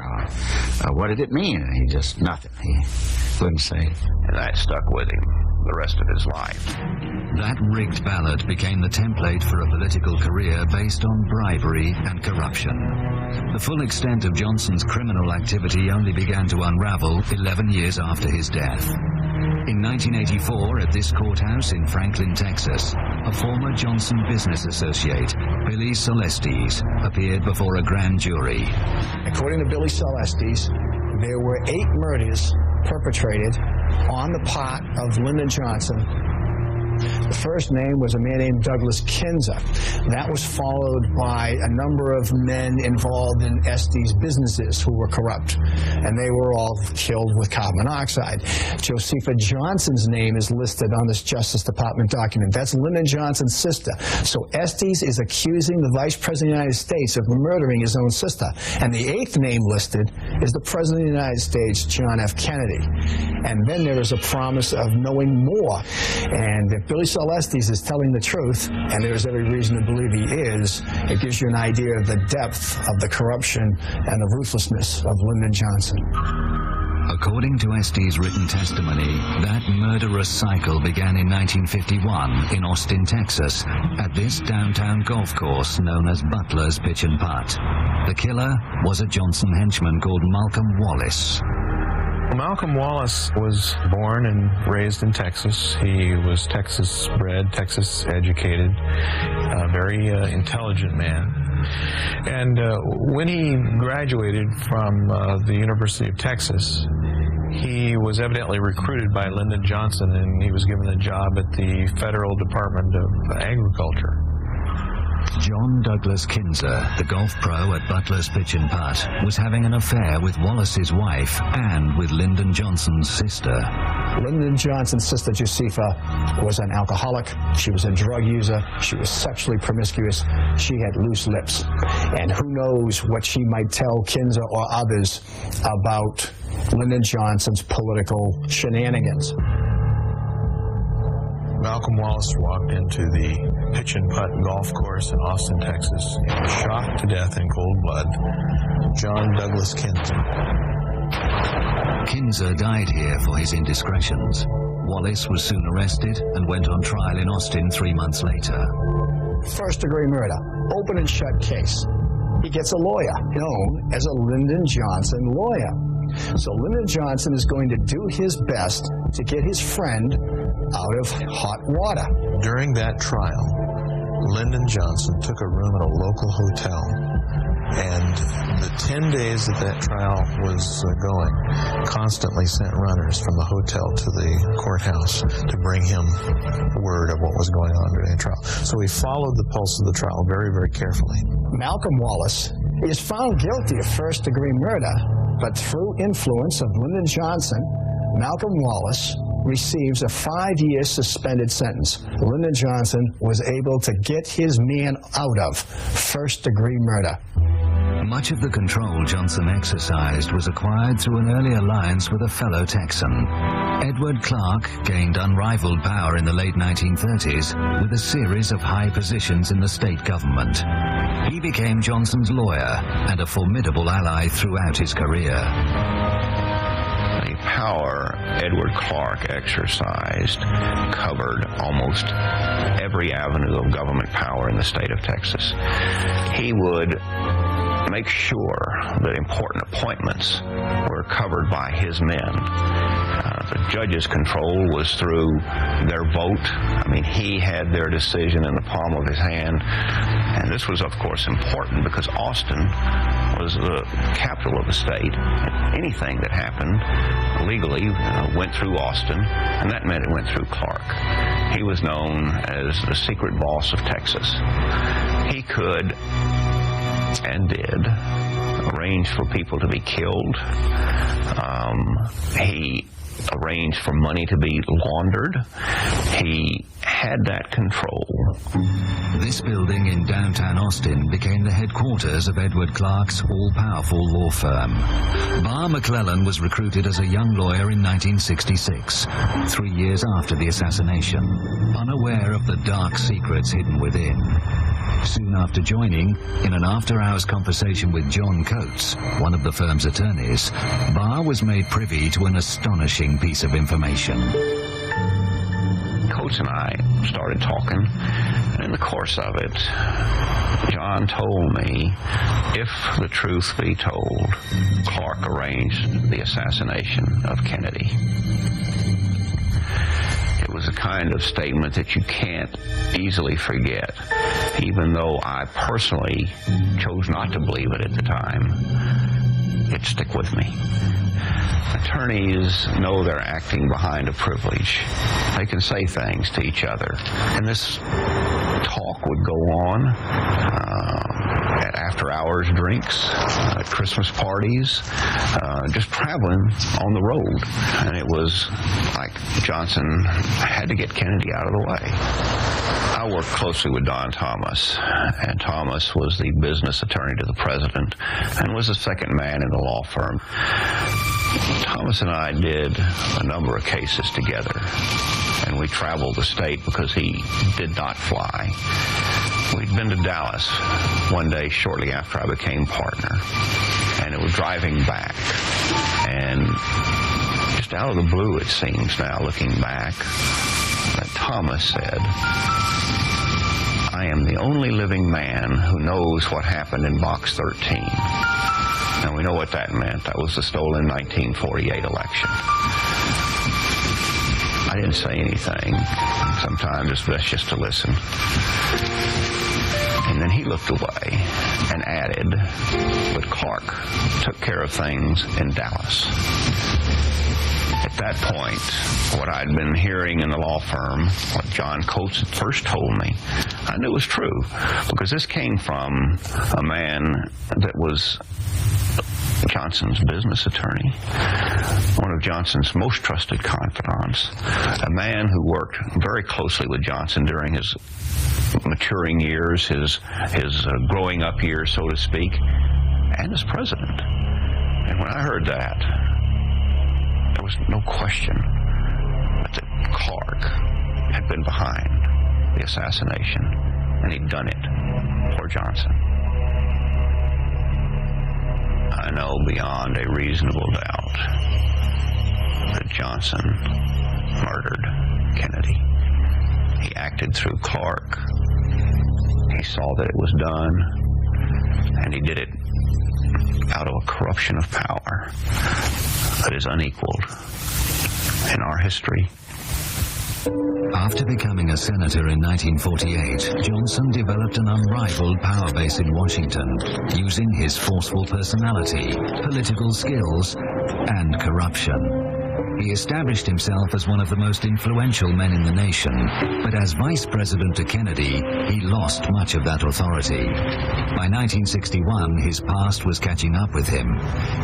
What did it mean? And he just, nothing. He wouldn't say. And that stuck with him the rest of his life. That rigged ballot became the template for a political career based on bribery and corruption. The full extent of Johnson's criminal activity only began to unravel 11 years after his death. In 1984, at this courthouse in Franklin, Texas, a former Johnson business associate, Billy Celestes, appeared before a grand jury. According to Billy Celestes, there were 8 murders perpetrated on the part of Lyndon Johnson The first name was a man named Douglas Kinzer. That was followed by a number of men involved in Estes businesses who were corrupt, and they were all killed with carbon monoxide. Josepha Johnson's name is listed on this Justice Department document. That's Lyndon Johnson's sister. So Estes is accusing the Vice President of the United States of murdering his own sister. And the eighth name listed is the President of the United States, John F. Kennedy. And then there is a promise of knowing more. And if Billy Saul Estes is telling the truth, and there's every reason to believe he is, it gives you an idea of the depth of the corruption and the ruthlessness of Lyndon Johnson. According to Estes' written testimony, that murderous cycle began in 1951 in Austin, Texas, at this downtown golf course known as Butler's Pitch and Putt. The killer was a Johnson henchman called Malcolm Wallace. Malcolm Wallace was born and raised in Texas. He was Texas-bred, Texas-educated, a very intelligent man. And when he graduated from the University of Texas, he was evidently recruited by Lyndon Johnson, and he was given a job at the Federal Department of Agriculture. John Douglas Kinzer, the golf pro at Butler's Pitch and Putt, was having an affair with Wallace's wife and with Lyndon Johnson's sister. Lyndon Johnson's sister, Josepha, was an alcoholic. She was a drug user. She was sexually promiscuous. She had loose lips. And who knows what she might tell Kinzer or others about Lyndon Johnson's political shenanigans. Malcolm Wallace walked into the Pitch and Putt golf course in Austin, Texas, and was shot to death in cold blood. John Douglas Kinzer. Kinzer died here for his indiscretions. Wallace was soon arrested and went on trial in Austin 3 months later. First-degree murder, open and shut case. He gets a lawyer known as a Lyndon Johnson lawyer. So Lyndon Johnson is going to do his best to get his friend out of hot water. During that trial, Lyndon Johnson took a room at a local hotel, and the 10 days that trial was going, constantly sent runners from the hotel to the courthouse to bring him word of what was going on during the trial. So we followed the pulse of the trial very, very carefully. Malcolm Wallace is found guilty of first-degree murder, but through influence of Lyndon Johnson, Malcolm Wallace receives a 5-year suspended sentence. Lyndon Johnson was able to get his man out of first-degree murder. Much of the control Johnson exercised was acquired through an early alliance with a fellow Texan. Edward Clark gained unrivaled power in the late 1930s with a series of high positions in the state government. He became Johnson's lawyer and a formidable ally throughout his career. The power Edward Clark exercised covered almost every avenue of government power in the state of Texas. He would make sure that important appointments were covered by his men. The judges' control was through their vote. I mean, he had their decision in the palm of his hand. And this was, of course, important because Austin was the capital of the state. Anything that happened legally went through Austin, and that meant it went through Clark. He was known as the secret boss of Texas. He could and did arrange for people to be killed. He arranged for money to be laundered. He had that control. This building in downtown Austin became the headquarters of Edward Clark's all-powerful law firm. Barr McClellan was recruited as a young lawyer in 1966, 3 years after the assassination, unaware of the dark secrets hidden within. Soon after joining, in an after-hours conversation with John Coates, one of the firm's attorneys, Barr was made privy to an astonishing piece of information. Coates and I started talking, and in the course of it, John told me, if the truth be told, Clark arranged the assassination of Kennedy. It was a kind of statement that you can't easily forget, even though I personally chose not to believe it at the time. it'd stick with me. Attorneys know they're acting behind a privilege. They can say things to each other. And this talk would go on at after-hours drinks, at Christmas parties, just traveling on the road. And it was like Johnson had to get Kennedy out of the way. I worked closely with Don Thomas, and Thomas was the business attorney to the president and was the second man in the law firm. Thomas and I did a number of cases together, and we traveled the state because he did not fly. We'd been to Dallas one day shortly after I became partner, and it was driving back, and just out of the blue, it seems now, looking back, that Thomas said, "I am the only living man who knows what happened in Box 13. And we know what that meant. That was the stolen 1948 election. I didn't say anything. Sometimes it's best just to listen. And then he looked away and added, but Clark took care of things in Dallas. At that point, what I'd been hearing in the law firm, what John Coates had first told me, I knew was true, because this came from a man that was Johnson's business attorney, one of Johnson's most trusted confidants, a man who worked very closely with Johnson during his maturing years, his growing up years, so to speak, and as president. And when I heard that, there was no question that Clark had been behind the assassination, and he'd done it for Johnson. I know beyond a reasonable doubt that Johnson murdered Kennedy. He acted through Clark. He saw that it was done, and he did it out of a corruption of power that is unequaled in our history. After becoming a senator in 1948, Johnson developed an unrivaled power base in Washington, using his forceful personality, political skills, and corruption. He established himself as one of the most influential men in the nation, but as vice president to Kennedy, he lost much of that authority. By 1961, his past was catching up with him.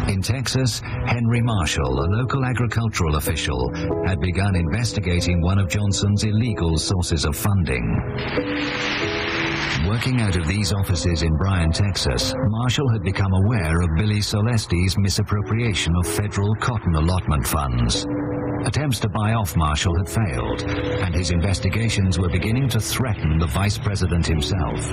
In Texas, Henry Marshall, a local agricultural official, had begun investigating one of Johnson's illegal sources of funding. Working out of these offices in Bryan, Texas, Marshall had become aware of Billy Solesti's misappropriation of federal cotton allotment funds. Attempts to buy off Marshall had failed, and his investigations were beginning to threaten the vice president himself.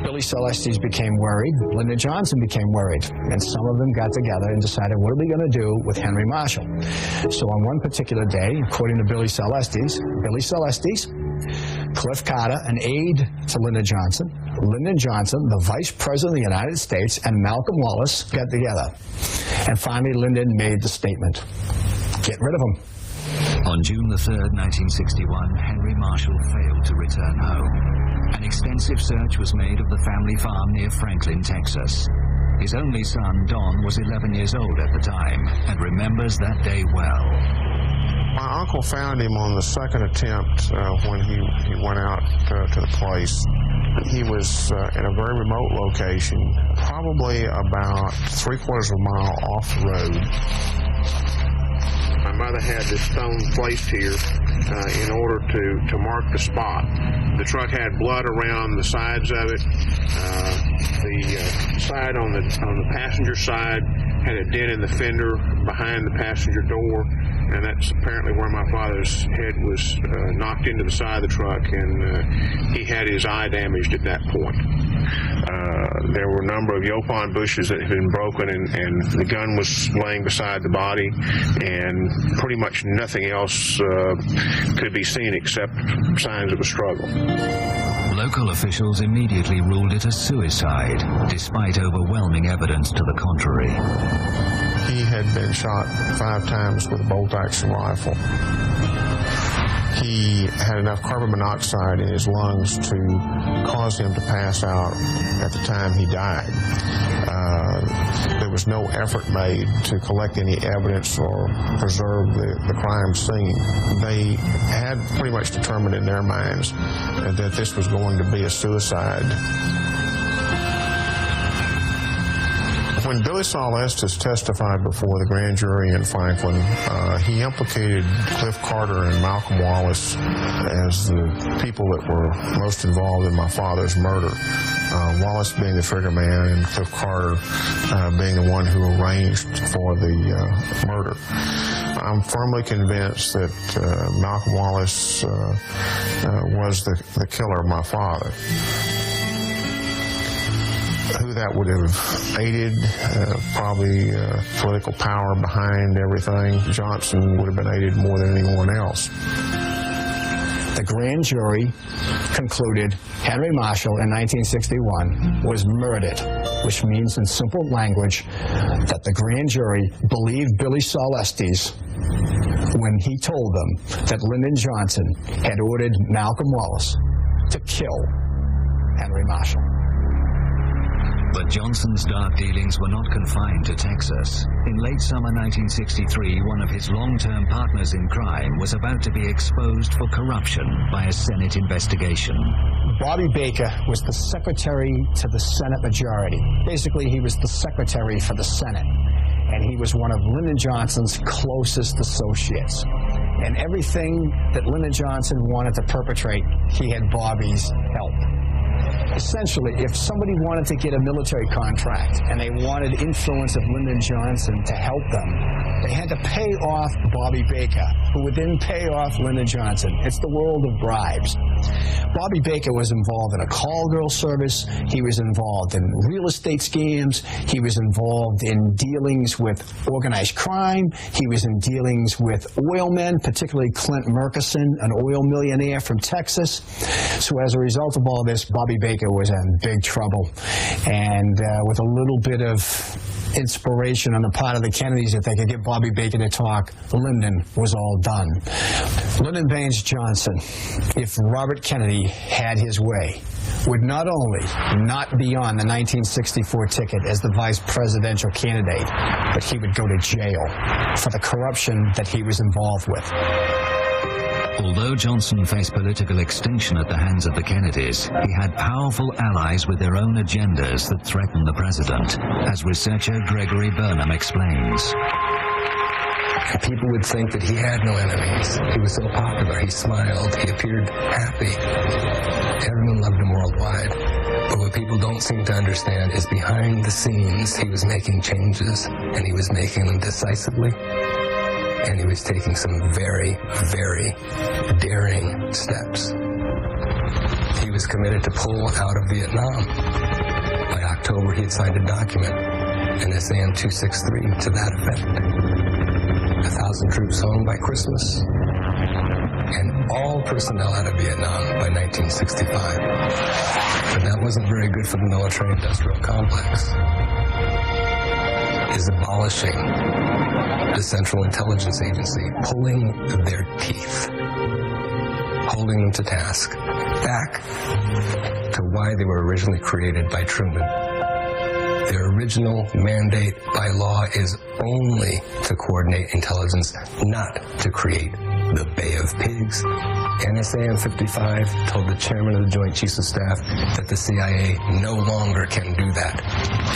Billy Solestes became worried. Lyndon Johnson became worried. And some of them got together and decided, what are we going to do with Henry Marshall? So on one particular day, according to Billy Solestes, Cliff Carter, an aide to Lyndon Johnson, the vice president of the United States, and Malcolm Wallace got together. And finally, Lyndon made the statement, get rid of him. On June the 3rd, 1961, Henry Marshall failed to return home. An extensive search was made of the family farm near Franklin, Texas. His only son, Don, was 11 years old at the time and remembers that day well. My uncle found him on the second attempt when he went out to the place. He was in a very remote location, probably about 3/4 of a mile off the road. My mother had this stone placed here in order to mark the spot. The truck had blood around the sides of it. The side on the passenger side had a dent in the fender behind the passenger door, and that's apparently where my father's head was knocked into the side of the truck, and he had his eye damaged at that point. There were a number of yopon bushes that had been broken, and the gun was laying beside the body, and pretty much nothing else could be seen except signs of a struggle. Local officials immediately ruled it a suicide, despite overwhelming evidence to the contrary. He had been shot 5 times with a bolt-action rifle. he had enough carbon monoxide in his lungs to cause him to pass out at the time he died. There was no effort made to collect any evidence or preserve the crime scene. They had pretty much determined in their minds that this was going to be a suicide. When Billy Saul Estes testified before the grand jury in Franklin, he implicated Cliff Carter and Malcolm Wallace as the people that were most involved in my father's murder. Wallace being the trigger man and Cliff Carter being the one who arranged for the murder. I'm firmly convinced that Malcolm Wallace was the killer of my father. Who that would have aided, probably political power behind everything. Johnson would have been aided more than anyone else. The grand jury concluded Henry Marshall in 1961 was murdered, which means in simple language that the grand jury believed Billy Saul Estes when he told them that Lyndon Johnson had ordered Malcolm Wallace to kill Henry Marshall. But Johnson's dark dealings were not confined to Texas. In late summer 1963, one of his long-term partners in crime was about to be exposed for corruption by a Senate investigation. Bobby Baker was the secretary to the Senate majority. Basically, he was the secretary for the Senate, and he was one of Lyndon Johnson's closest associates. And everything that Lyndon Johnson wanted to perpetrate, he had Bobby's help. Essentially, if somebody wanted to get a military contract and they wanted influence of Lyndon Johnson to help them, they had to pay off Bobby Baker, who would then pay off Lyndon Johnson. It's the world of bribes. Bobby Baker was involved in a call girl service. He was involved in real estate scams. He was involved in dealings with organized crime. He was in dealings with oil men, particularly Clint Murchison, an oil millionaire from Texas. So as a result of all this, Bobby Baker was in big trouble. And with a little bit of inspiration on the part of the Kennedys, if they could get Bobby Baker to talk, Lyndon was all done. Lyndon Baines Johnson, if Robert Kennedy had his way, would not only not be on the 1964 ticket as the vice presidential candidate, but he would go to jail for the corruption that he was involved with. Although Johnson faced political extinction at the hands of the Kennedys, he had powerful allies with their own agendas that threatened the president, as researcher Gregory Burnham explains. People would think that he had no enemies. He was so popular. He smiled. He appeared happy. Everyone loved him worldwide. But what people don't seem to understand is behind the scenes, he was making changes, and he was making them decisively. And he was taking some very, very daring steps. He was committed to pull out of Vietnam. By October, he had signed a document, an SAM 263, to that effect. 1,000 troops home by Christmas, and all personnel out of Vietnam by 1965. But that wasn't very good for the military-industrial complex. Is abolishing the Central Intelligence Agency, pulling their teeth, holding them to task, back to why they were originally created by Truman. Their original mandate by law is only to coordinate intelligence, not to create the Bay of Pigs. NSAM 55 told the chairman of the Joint Chiefs of Staff that the CIA no longer can do that,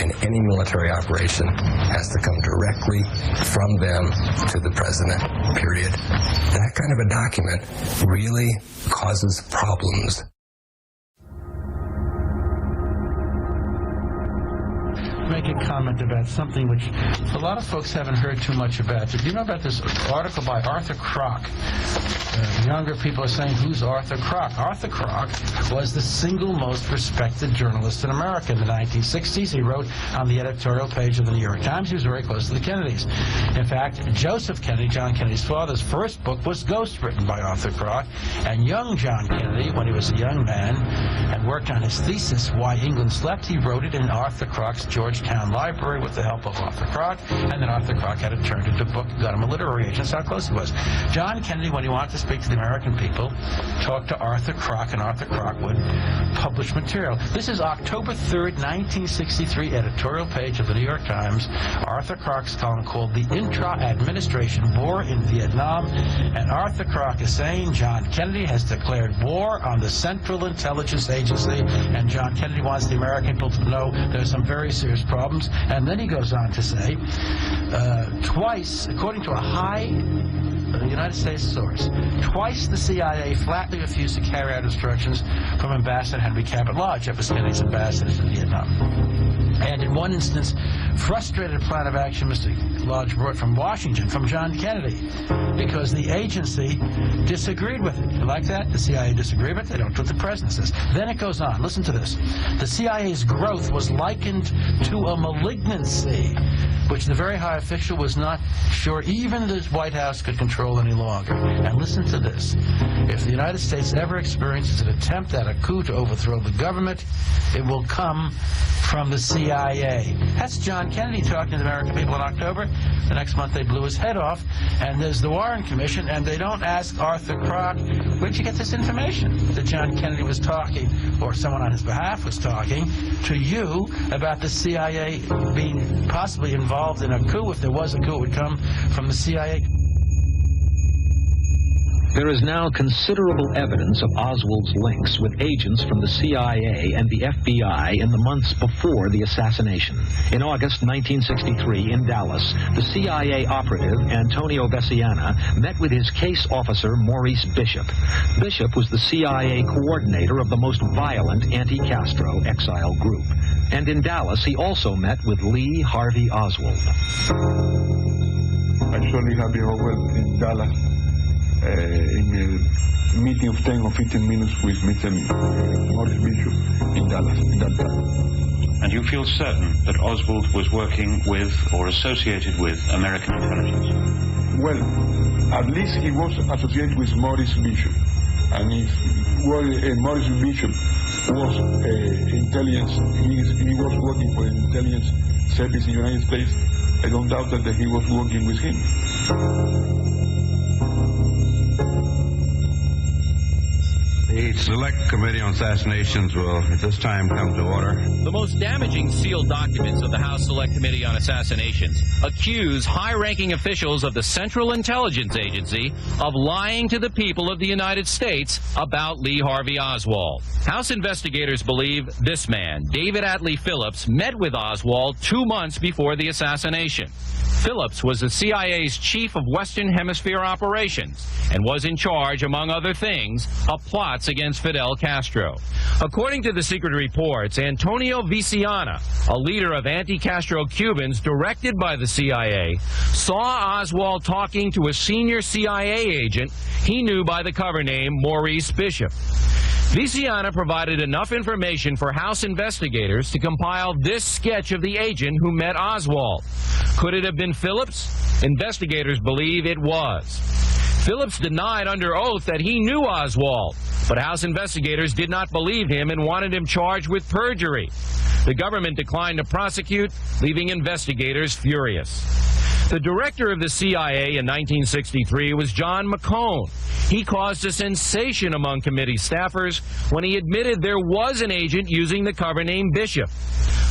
and any military operation has to come directly from them to the president, period. That kind of a document really causes problems. Make a comment about something which a lot of folks haven't heard too much about. Do you know about this article by Arthur Kroc? Younger people are saying, who's Arthur Kroc? Arthur Kroc was the single most respected journalist in America in the 1960s. He wrote on the editorial page of the New York Times. He was very close to the Kennedys. In fact, Joseph Kennedy, John Kennedy's father's first book was ghostwritten by Arthur Kroc. And young John Kennedy, when he was a young man and worked on his thesis, Why England Slept, he wrote it in Arthur Kroc's Georgetown Library with the help of Arthur Kroc, and then Arthur Kroc had it turned into a book, got him a literary agent. That's how close he was. John Kennedy, when he wanted to speak to the American people, talk to Arthur Kroc, and Arthur Kroc would publish material. This is October 3rd, 1963, editorial page of the New York Times. Arthur Kroc's column called The Intra-Administration War in Vietnam. And Arthur Kroc is saying John Kennedy has declared war on the Central Intelligence Agency, and John Kennedy wants the American people to know there's some very serious problems. And then he goes on to say, twice, according to a high United States source, twice the CIA flatly refused to carry out instructions from Ambassador Henry Cabot Lodge, F. Kennedy's ambassador to Vietnam. And in one instance, frustrated a plan of action Mr. Lodge brought from Washington, from John Kennedy, because the agency disagreed with it. You like that? The CIA disagreed with it. They don't do what the president says. Then it goes on. Listen to this. The CIA's growth was likened to a malignancy, which the very high official was not sure even the White House could control any longer. And listen to this. If the United States ever experiences an attempt at a coup to overthrow the government, it will come from the CIA. That's John Kennedy talking to the American people in October. The next month they blew his head off, and there's the Warren Commission, and they don't ask Arthur Kroc, where'd you get this information that John Kennedy was talking, or someone on his behalf was talking, to you about the CIA being possibly involved in a coup? If there was a coup, it would come from the CIA. There is now considerable evidence of Oswald's links with agents from the CIA and the FBI in the months before the assassination. In August 1963 in Dallas, the CIA operative Antonio Veciana met with his case officer Maurice Bishop. Bishop was the CIA coordinator of the most violent anti-Castro exile group. And in Dallas, he also met with Lee Harvey Oswald. Actually, Harvey Oswald in Dallas. In a meeting of 10 or 15 minutes with Mr. Maurice Bishop in Dallas in that time. And you feel certain that Oswald was working with or associated with American intelligence? Well, at least he was associated with Maurice Bishop. And if Maurice Bishop was intelligence, he was working for an intelligence service in the United States, I don't doubt that he was working with him. The Select Committee on Assassinations will at this time come to order. The most damaging sealed documents of the House Select Committee on Assassinations accuse high-ranking officials of the Central Intelligence Agency of lying to the people of the United States about Lee Harvey Oswald. House investigators believe this man, David Atlee Phillips, met with Oswald 2 months before the assassination. Phillips was the CIA's chief of Western Hemisphere operations and was in charge, among other things, of plots against Fidel Castro. According to the secret reports, Antonio Veciana, a leader of anti-Castro Cubans directed by the CIA, saw Oswald talking to a senior CIA agent he knew by the cover name Maurice Bishop. Veciana provided enough information for House investigators to compile this sketch of the agent who met Oswald. Could it have been Phillips? Investigators believe it was. Phillips denied under oath that he knew Oswald, but House investigators did not believe him and wanted him charged with perjury. The government declined to prosecute, leaving investigators furious. The director of the CIA in 1963 was John McCone. He caused a sensation among committee staffers when he admitted there was an agent using the cover name Bishop.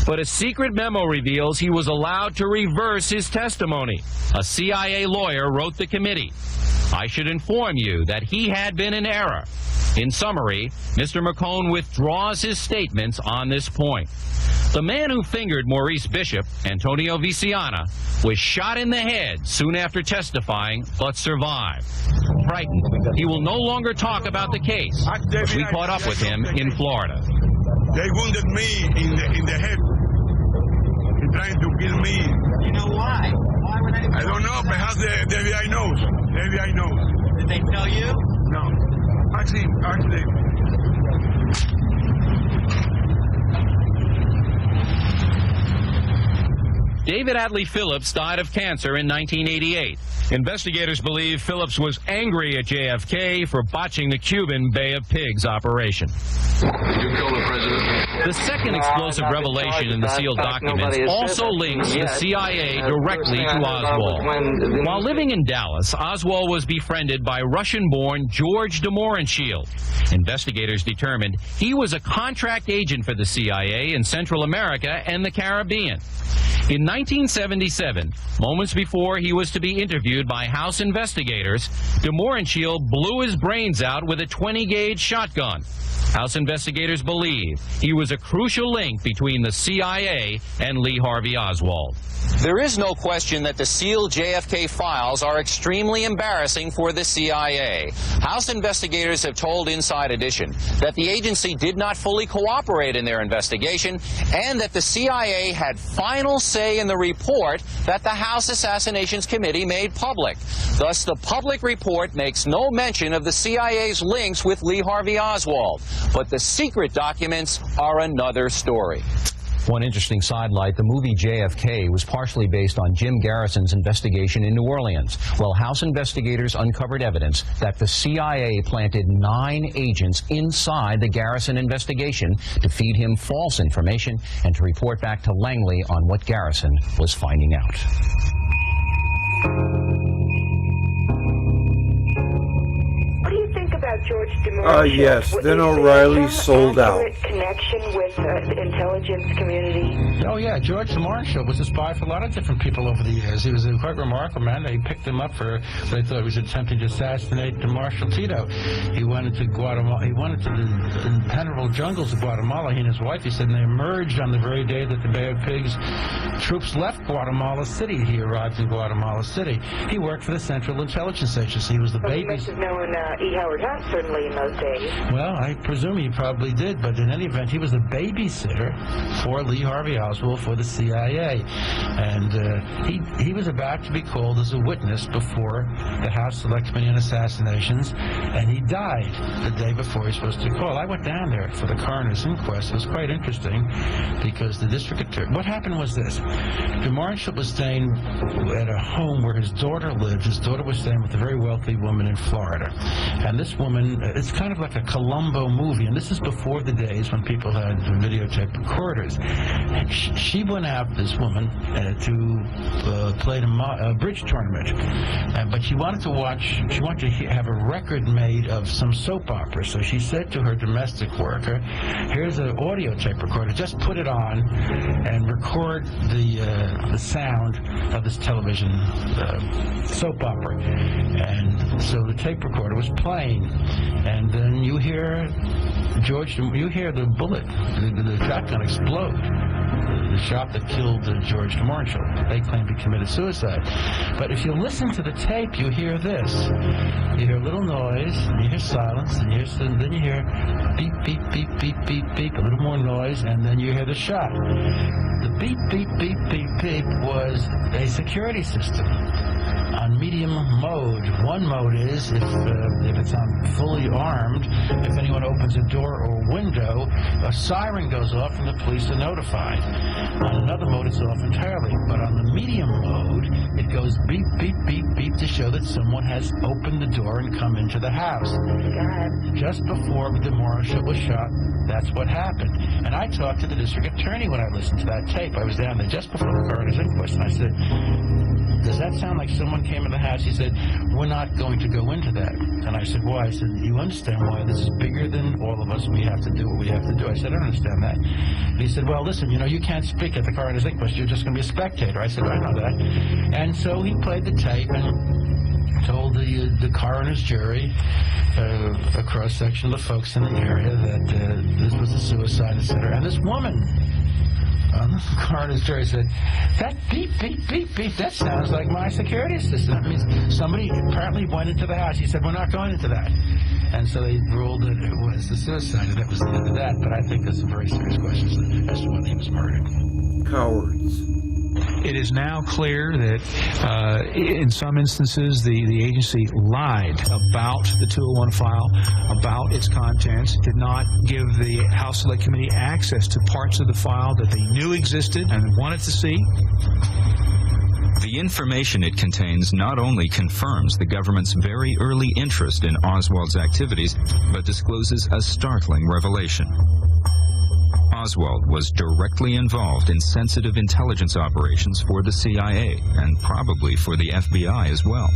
But a secret memo reveals he was allowed to reverse his testimony. A CIA lawyer wrote the committee. I should inform you that he had been in error. In summary, Mr. McCone withdraws his statements on this point. The man who fingered Maurice Bishop, Antonio Veciana, was shot in the head soon after testifying, but survived. Frightened, he will no longer talk about the case. We caught up with him in Florida. They wounded me in the head. They're trying to kill me. You know why? Why were they? I don't know. Perhaps the FBI knows. The FBI knows. Did they tell you? No. Actually. David Adley Phillips died of cancer in 1988. Investigators believe Phillips was angry at JFK for botching the Cuban Bay of Pigs operation. Did you kill the president? The second explosive revelation in the sealed documents also links the CIA directly to Oswald. While living in Dallas, Oswald was befriended by Russian-born George de Mohrenschildt. Investigators determined he was a contract agent for the CIA in Central America and the Caribbean. In 1977, moments before he was to be interviewed by House investigators, de Mohrenschildt blew his brains out with a 20-gauge shotgun. House investigators believe he was a crucial link between the CIA and Lee Harvey Oswald. There is no question that the sealed JFK files are extremely embarrassing for the CIA. House investigators have told Inside Edition that the agency did not fully cooperate in their investigation and that the CIA had final say in the report that the House Assassinations Committee made public. Thus, the public report makes no mention of the CIA's links with Lee Harvey Oswald. But the secret documents are another story. One interesting sidelight, the movie JFK was partially based on Jim Garrison's investigation in New Orleans. Well, House investigators uncovered evidence that the CIA planted 9 agents inside the Garrison investigation to feed him false information and to report back to Langley on what Garrison was finding out. George de Mohrenschildt. Yes, then O'Reilly sold out. Connection with the intelligence community. Oh yeah, George de Mohrenschildt was a spy for a lot of different people over the years. He was a quite remarkable man. They picked him up for they thought he was attempting to assassinate Marshal Tito. He went into Guatemala. He went into the impenetrable jungles of Guatemala. He and his wife. He said, and they emerged on the very day that the Bay of Pigs troops left Guatemala City. He arrived in Guatemala City. He worked for the Central Intelligence Agency. He was the baby. He must have known E. Howard Hunt, certainly, in those days. Well, I presume he probably did, but in any event, he was a babysitter for Lee Harvey Oswald for the CIA. And he was about to be called as a witness before the House Select Committee on Assassinations, and he died the day before he was supposed to call. I went down there for the coroner's inquest. It was quite interesting because the district attorney... What happened was this. De Mohrenschildt was staying at a home where his daughter lived. His daughter was staying with a very wealthy woman in Florida. And this woman, it's kind of like a Columbo movie, and this is before the days when people had videotape recorders. And she went out, this woman, to play a bridge tournament. But she wanted to watch, she wanted to have a record made of some soap opera. So she said to her domestic worker, here's an audio tape recorder, just put it on and record the sound of this television soap opera. And so the tape recorder was playing, and then you hear you hear the bullet, the shotgun explode. The shot that killed George de Mohrenschildt. They claimed he committed suicide. But if you listen to the tape, you hear this. You hear a little noise, and you hear silence, and then you hear beep, beep, beep, beep, beep, beep, a little more noise, and then you hear the shot. The beep, beep, beep, beep, beep was a security system on medium mode. One mode is if it's on fully armed, if anyone opens a door or window, a siren goes off and the police are notified. On another mode, it's off entirely. But on the medium mode, it goes beep, beep, beep, beep to show that someone has opened the door and come into the house. Just before de Mohrenschildt was shot, that's what happened. And I talked to the district attorney when I listened to that tape. I was down there just before the coroner's inquest, and I said, does that sound like someone came in the house? He said, we're not going to go into that. And I said, why? I said, you understand why this is bigger than all of us. We have to do what we have to do. I said, I don't understand that. And he said, well, listen, you can't speak at the coroner's inquest. You're just going to be a spectator. I said, I know that. And so he played the tape and told the coroner's jury, a cross-section of the folks in the area, that this was a suicide, etc. And this woman on the coroner's jury said, that beep, beep, beep, beep, that sounds like my security system. That means somebody apparently went into the house. He said, we're not going into that. And so they ruled that it was the suicide, and that was the end of that. But I think there's some very serious questions as to whether he was murdered. Cowards. It is now clear that in some instances the agency lied about the 201 file, about its contents, did not give the House Select Committee access to parts of the file that they knew existed and wanted to see. The information it contains not only confirms the government's very early interest in Oswald's activities, but discloses a startling revelation. Oswald was directly involved in sensitive intelligence operations for the CIA, and probably for the FBI as well.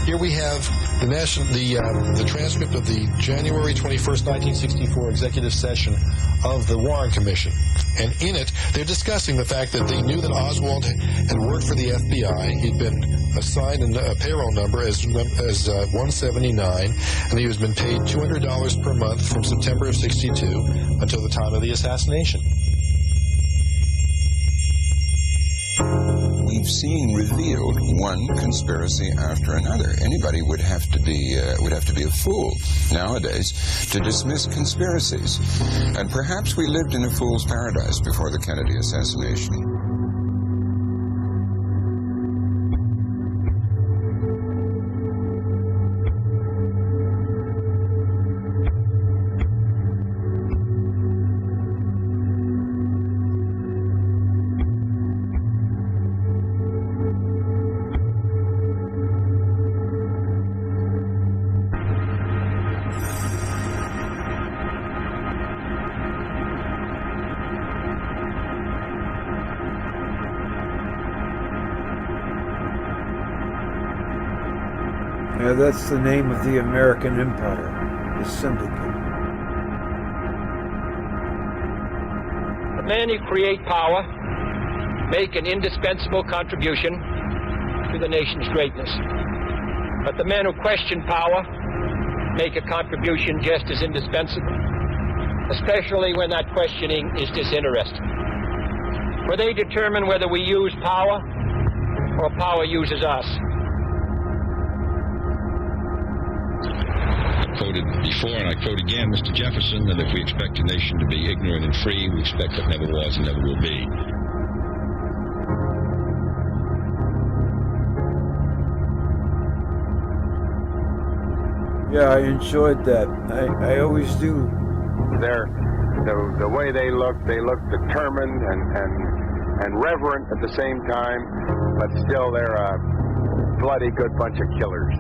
Here we have the transcript of the January 21st, 1964 executive session of the Warren Commission. And in it, they're discussing the fact that they knew that Oswald had worked for the FBI. He'd been assigned a payroll number as 179, and he was been paid $200 per month from September of '62 until the time of the assassination. We've seen revealed one conspiracy after another. Anybody would have to be a fool nowadays to dismiss conspiracies. And perhaps we lived in a fool's paradise before the Kennedy assassination. Yeah, that's the name of the American empire, the syndicate. The men who create power make an indispensable contribution to the nation's greatness. But the men who question power make a contribution just as indispensable, especially when that questioning is disinterested. For they determine whether we use power or power uses us. Quoted before, and I quote again, Mr. Jefferson, that if we expect a nation to be ignorant and free, we expect what never was and never will be. Yeah, I enjoyed that. I always do. The way they look determined and reverent at the same time, but still they're a bloody good bunch of killers.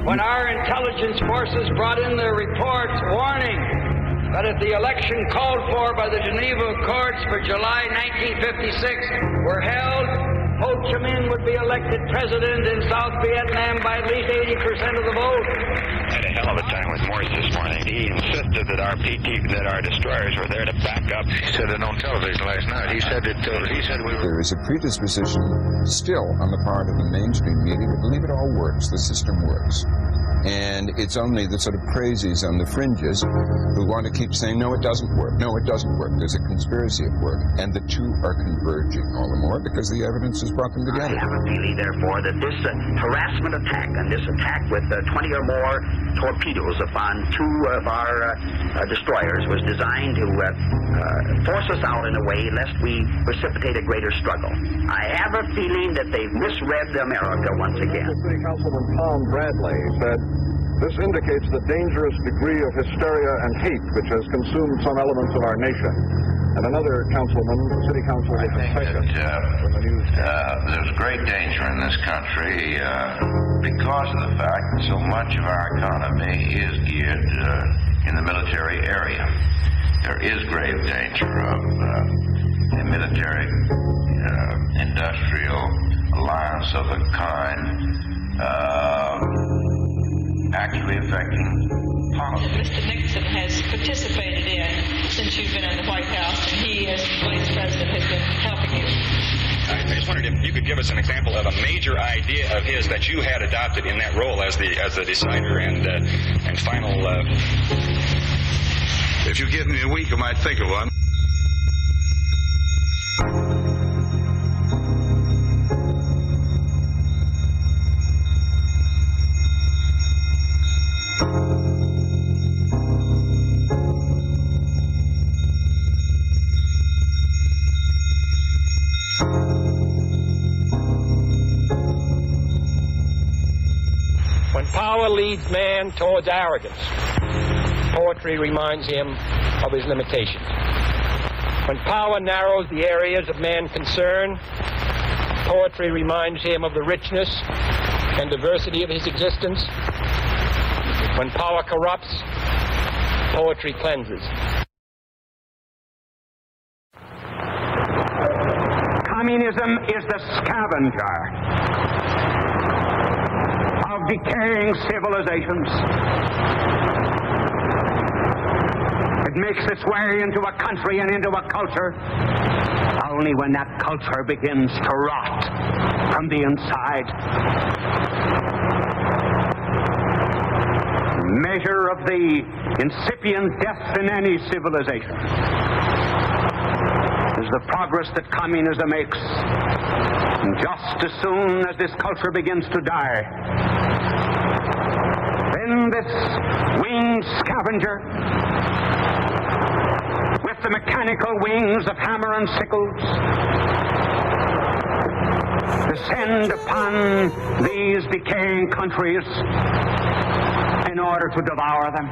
When our intelligence forces brought in their reports warning that if the election called for by the Geneva Accords for July 1956 were held, Ho Chi Minh would be elected president in South Vietnam by at least 80% of the vote. I had a hell of a time with Morse this morning. He insisted that our destroyers were there to back up. He said it on television last night. He said we were. There is a predisposition still on the part of the mainstream media to believe it all works, the system works. And it's only the sort of crazies on the fringes who want to keep saying, no, it doesn't work. No, it doesn't work. There's a conspiracy at work. And the two are converging all the more because the evidence has brought them together. I have a feeling, therefore, that this harassment attack and this attack with 20 or more torpedoes upon two of our destroyers was designed to force us out in a way lest we precipitate a greater struggle. I have a feeling that they've misread America once again. City Councilman Tom Bradley said, "This indicates the dangerous degree of hysteria and hate which has consumed some elements of our nation." And another councilman, city councilman, I think that there's great danger in this country because of the fact that so much of our economy is geared in the military area. There is grave danger of a military industrial alliance of a kind actually affecting policy. Mr. Nixon has participated in since you've been in the White House, and he, as Vice President, has been helping you. I just wondered if you could give us an example of a major idea of his that you had adopted in that role as the decider and final. If you give me a week, I might think of one. When power leads man towards arrogance, poetry reminds him of his limitations. When power narrows the areas of man's concern, poetry reminds him of the richness and diversity of his existence. When power corrupts, poetry cleanses. Communism is the scavenger of decaying civilizations. It makes its way into a country and into a culture only when that culture begins to rot from the inside. Measure of the incipient death in any civilization is the progress that communism makes. And just as soon as this culture begins to die, then this winged scavenger, with the mechanical wings of hammer and sickles, descend upon these decaying countries in order to devour them.